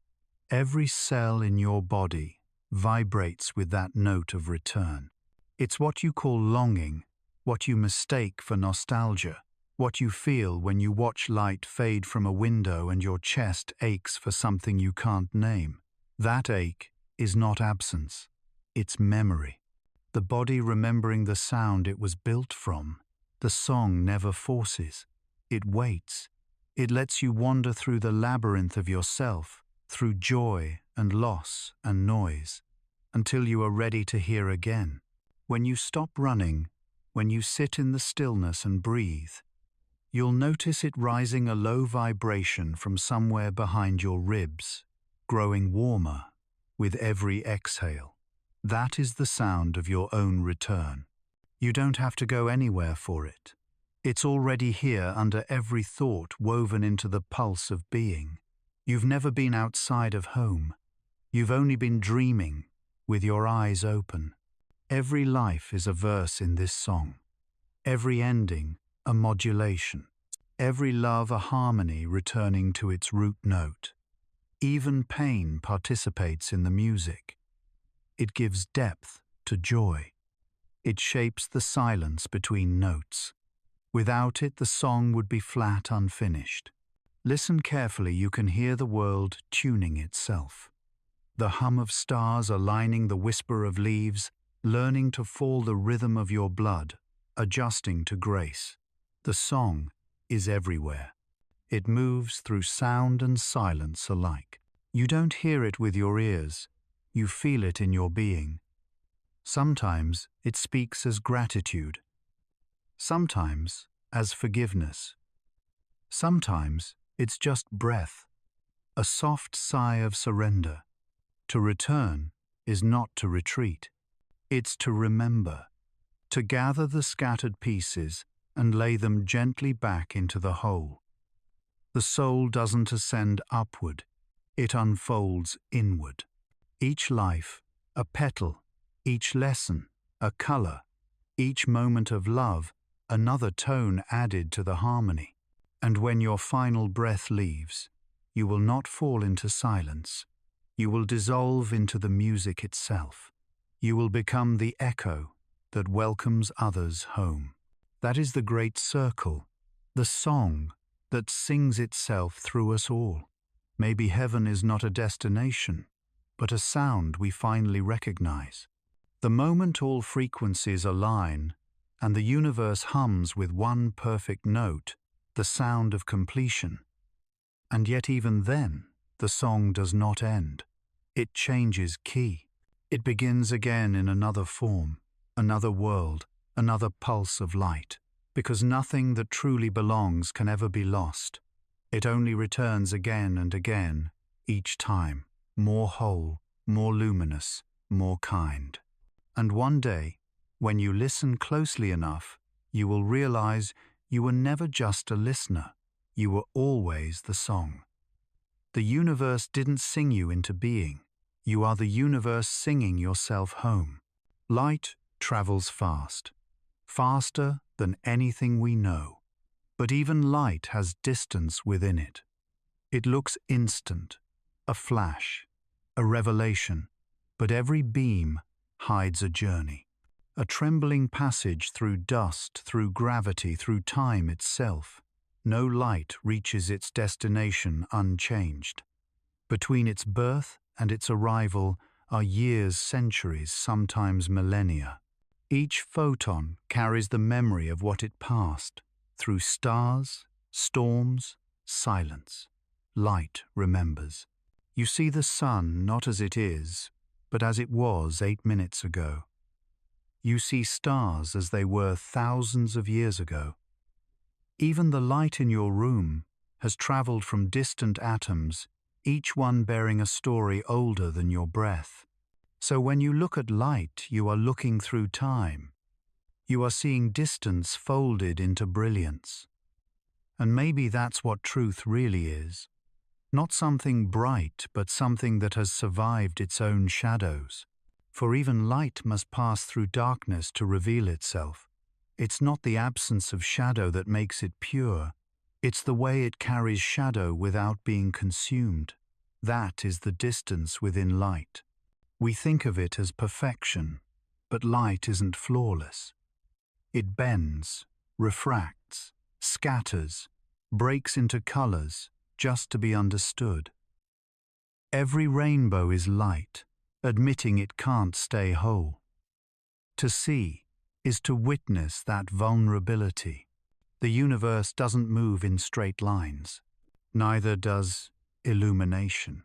Every cell in your body vibrates with that note of return. It's what you call longing, what you mistake for nostalgia, what you feel when you watch light fade from a window and your chest aches for something you can't name. That ache is not absence, it's memory. The body remembering the sound it was built from. The song never forces. It waits. It lets you wander through the labyrinth of yourself, through joy and loss and noise, until you are ready to hear again. When you stop running, when you sit in the stillness and breathe, you'll notice it rising a low vibration from somewhere behind your ribs, growing warmer with every exhale. That is the sound of your own return. You don't have to go anywhere for it. It's already here under every thought woven into the pulse of being. You've never been outside of home. You've only been dreaming with your eyes open. Every life is a verse in this song. Every ending a modulation. Every love a harmony returning to its root note. Even pain participates in the music. It gives depth to joy. It shapes the silence between notes. Without it, the song would be flat, unfinished. Listen carefully, you can hear the world tuning itself. The hum of stars aligning, the whisper of leaves, learning to fall, the rhythm of your blood, adjusting to grace. The song is everywhere. It moves through sound and silence alike. You don't hear it with your ears, you feel it in your being. Sometimes it speaks as gratitude. Sometimes as forgiveness. Sometimes it's just breath, a soft sigh of surrender. To return is not to retreat. It's to remember, to gather the scattered pieces and lay them gently back into the whole. The soul doesn't ascend upward, it unfolds inward. Each life, a petal, each lesson, a color, each moment of love, another tone added to the harmony. And when your final breath leaves, you will not fall into silence. You will dissolve into the music itself. You will become the echo that welcomes others home. That is the great circle, the song that sings itself through us all. Maybe heaven is not a destination, but a sound we finally recognize. The moment all frequencies align and the universe hums with one perfect note, the sound of completion. And yet even then, the song does not end. It changes key. It begins again in another form, another world, another pulse of light. Because nothing that truly belongs can ever be lost. It only returns again and again, each time, more whole, more luminous, more kind. And one day, when you listen closely enough, you will realize you were never just a listener. You were always the song. The universe didn't sing you into being. You are the universe singing yourself home. Light travels fast, faster than anything we know. But even light has distance within it. It looks instant, a flash, a revelation, but every beam hides a journey. A trembling passage through dust, through gravity, through time itself. No light reaches its destination unchanged. Between its birth and its arrival are years, centuries, sometimes millennia. Each photon carries the memory of what it passed, through stars, storms, silence. Light remembers. You see the sun not as it is, but as it was 8 minutes ago. You see stars as they were thousands of years ago. Even the light in your room has traveled from distant atoms, each one bearing a story older than your breath. So when you look at light, you are looking through time. You are seeing distance folded into brilliance. And maybe that's what truth really is. Not something bright, but something that has survived its own shadows. For even light must pass through darkness to reveal itself. It's not the absence of shadow that makes it pure. It's the way it carries shadow without being consumed. That is the distance within light. We think of it as perfection, but light isn't flawless. It bends, refracts, scatters, breaks into colors just to be understood. Every rainbow is light, admitting it can't stay whole. To see is to witness that vulnerability. The universe doesn't move in straight lines. Neither does illumination.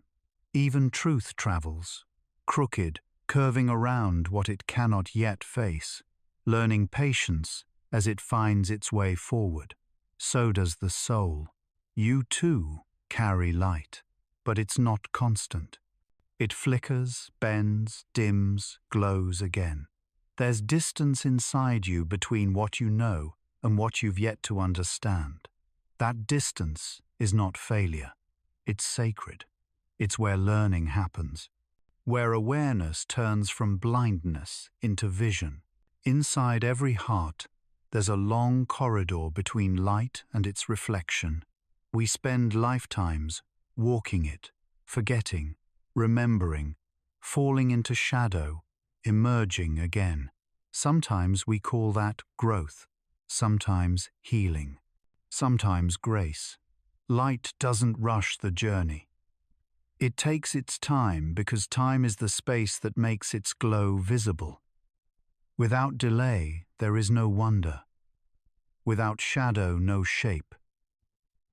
Even truth travels, crooked, curving around what it cannot yet face, learning patience as it finds its way forward. So does the soul. You too carry light, but it's not constant. It flickers, bends, dims, glows again. There's distance inside you between what you know and what you've yet to understand. That distance is not failure. It's sacred. It's where learning happens, where awareness turns from blindness into vision. Inside every heart, there's a long corridor between light and its reflection. We spend lifetimes walking it, forgetting, remembering, falling into shadow, emerging again. Sometimes we call that growth, sometimes healing, sometimes grace. Light doesn't rush the journey. It takes its time because time is the space that makes its glow visible. Without delay, there is no wonder. Without shadow, no shape.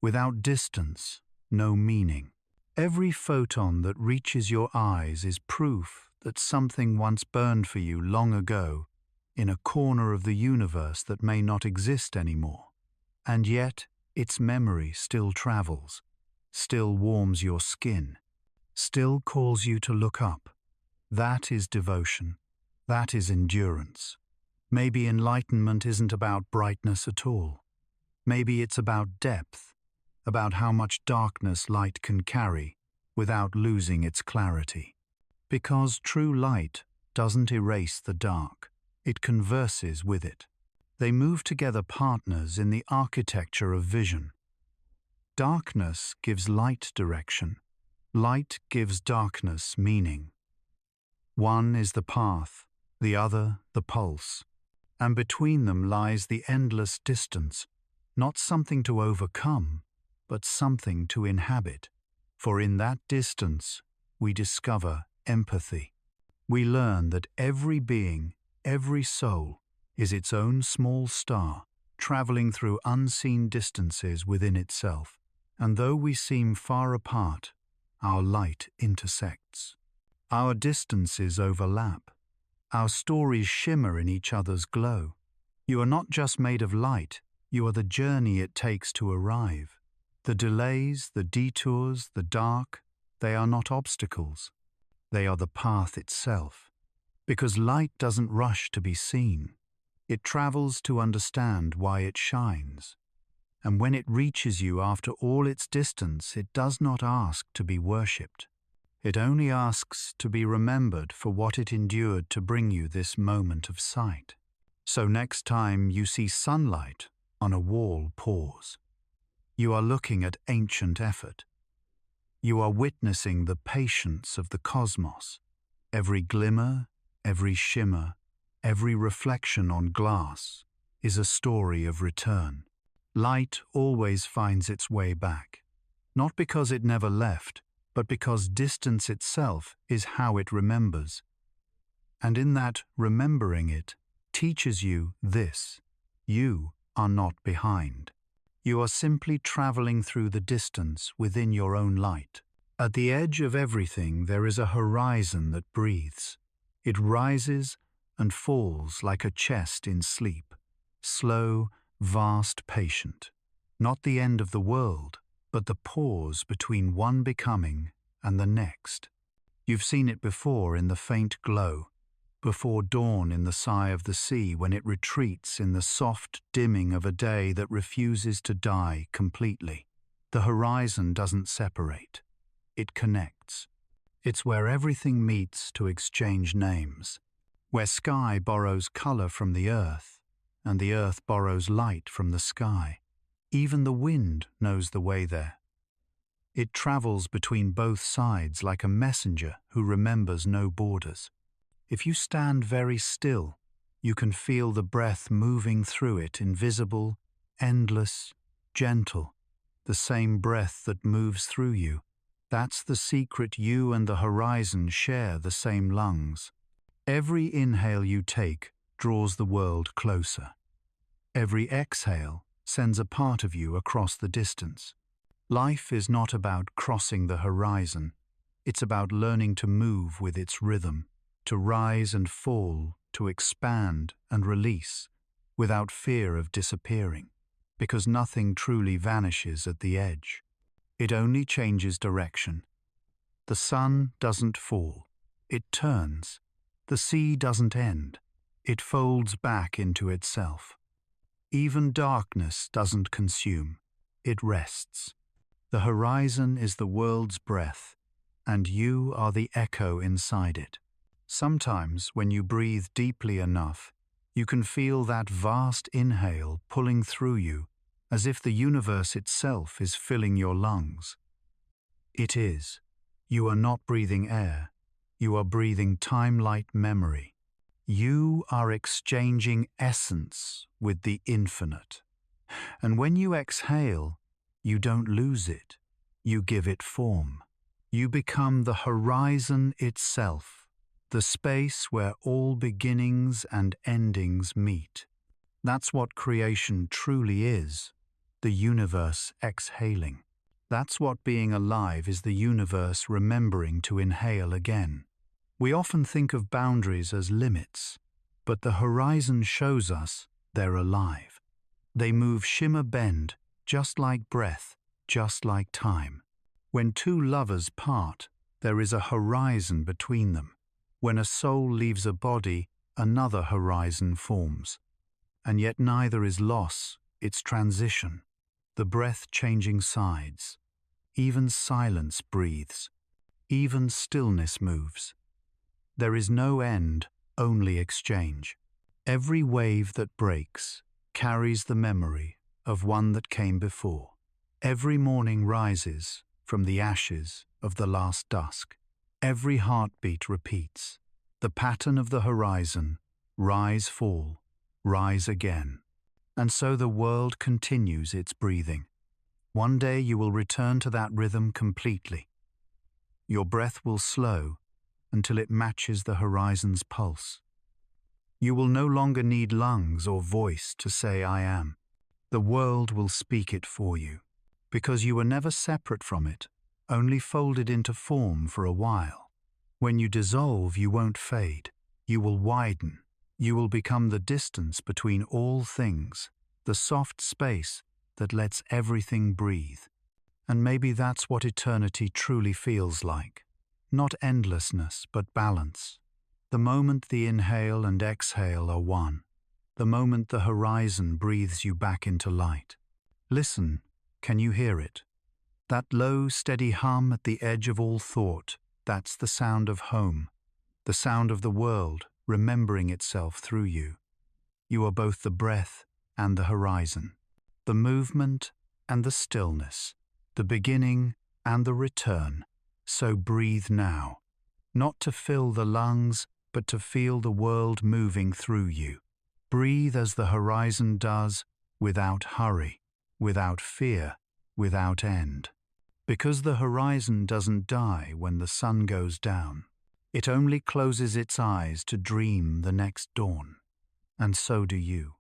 Without distance, no meaning. Every photon that reaches your eyes is proof that something once burned for you long ago in a corner of the universe that may not exist anymore. And yet, its memory still travels, still warms your skin, still calls you to look up. That is devotion. That is endurance. Maybe enlightenment isn't about brightness at all. Maybe it's about depth, about how much darkness light can carry without losing its clarity. Because true light doesn't erase the dark, it converses with it. They move together partners in the architecture of vision. Darkness gives light direction. Light gives darkness meaning. One is the path, the other the pulse. And between them lies the endless distance, not something to overcome, but something to inhabit. For in that distance, we discover empathy. We learn that every being, every soul, is its own small star, traveling through unseen distances within itself. And though we seem far apart, our light intersects. Our distances overlap. Our stories shimmer in each other's glow. You are not just made of light, you are the journey it takes to arrive. The delays, the detours, the dark, they are not obstacles. They are the path itself. Because light doesn't rush to be seen. It travels to understand why it shines. And when it reaches you after all its distance, it does not ask to be worshipped. It only asks to be remembered for what it endured to bring you this moment of sight. So next time you see sunlight on a wall, pause. You are looking at ancient effort. You are witnessing the patience of the cosmos. Every glimmer, every shimmer, every reflection on glass is a story of return. Light always finds its way back, not because it never left, but because distance itself is how it remembers. And in that remembering it teaches you this: you are not behind. You are simply traveling through the distance within your own light. At the edge of everything there is a horizon that breathes. It rises and falls like a chest in sleep, slow, vast, patient. Not the end of the world, but the pause between one becoming and the next. You've seen it before in the faint glow, before dawn in the sigh of the sea when it retreats in the soft dimming of a day that refuses to die completely. The horizon doesn't separate. It connects. It's where everything meets to exchange names, where sky borrows color from the earth, and the earth borrows light from the sky. Even the wind knows the way there. It travels between both sides like a messenger who remembers no borders. If you stand very still, you can feel the breath moving through it, invisible, endless, gentle, the same breath that moves through you. That's the secret. You and the horizon share the same lungs. Every inhale you take draws the world closer. Every exhale sends a part of you across the distance. Life is not about crossing the horizon. It's about learning to move with its rhythm, to rise and fall, to expand and release, without fear of disappearing, because nothing truly vanishes at the edge. It only changes direction. The sun doesn't fall, it turns. The sea doesn't end, it folds back into itself. Even darkness doesn't consume, it rests. The horizon is the world's breath, and you are the echo inside it. Sometimes, when you breathe deeply enough, you can feel that vast inhale pulling through you, as if the universe itself is filling your lungs. It is. You are not breathing air. You are breathing time-light memory. You are exchanging essence with the infinite. And when you exhale, you don't lose it. You give it form. You become the horizon itself, the space where all beginnings and endings meet. That's what creation truly is, the universe exhaling. That's what being alive is, the universe remembering to inhale again. We often think of boundaries as limits, but the horizon shows us they're alive. They move, shimmer, bend, just like breath, just like time. When two lovers part, there is a horizon between them. When a soul leaves a body, another horizon forms. And yet neither is loss, it's transition. The breath changing sides. Even silence breathes. Even stillness moves. There is no end, only exchange. Every wave that breaks carries the memory of one that came before. Every morning rises from the ashes of the last dusk. Every heartbeat repeats the pattern of the horizon: rise, fall, rise again. And so the world continues its breathing. One day you will return to that rhythm completely. Your breath will slow until it matches the horizon's pulse. You will no longer need lungs or voice to say I am. The world will speak it for you, because you were never separate from it, only folded into form for a while. When you dissolve, you won't fade. You will widen. You will become the distance between all things, the soft space that lets everything breathe. And maybe that's what eternity truly feels like. Not endlessness, but balance. The moment the inhale and exhale are one. The moment the horizon breathes you back into light. Listen, can you hear it? That low, steady hum at the edge of all thought, that's the sound of home. The sound of the world remembering itself through you. You are both the breath and the horizon. The movement and the stillness. The beginning and the return. So breathe now. Not to fill the lungs, but to feel the world moving through you. Breathe as the horizon does, without hurry, without fear, without end. Because the horizon doesn't die when the sun goes down. It only closes its eyes to dream the next dawn. And so do you.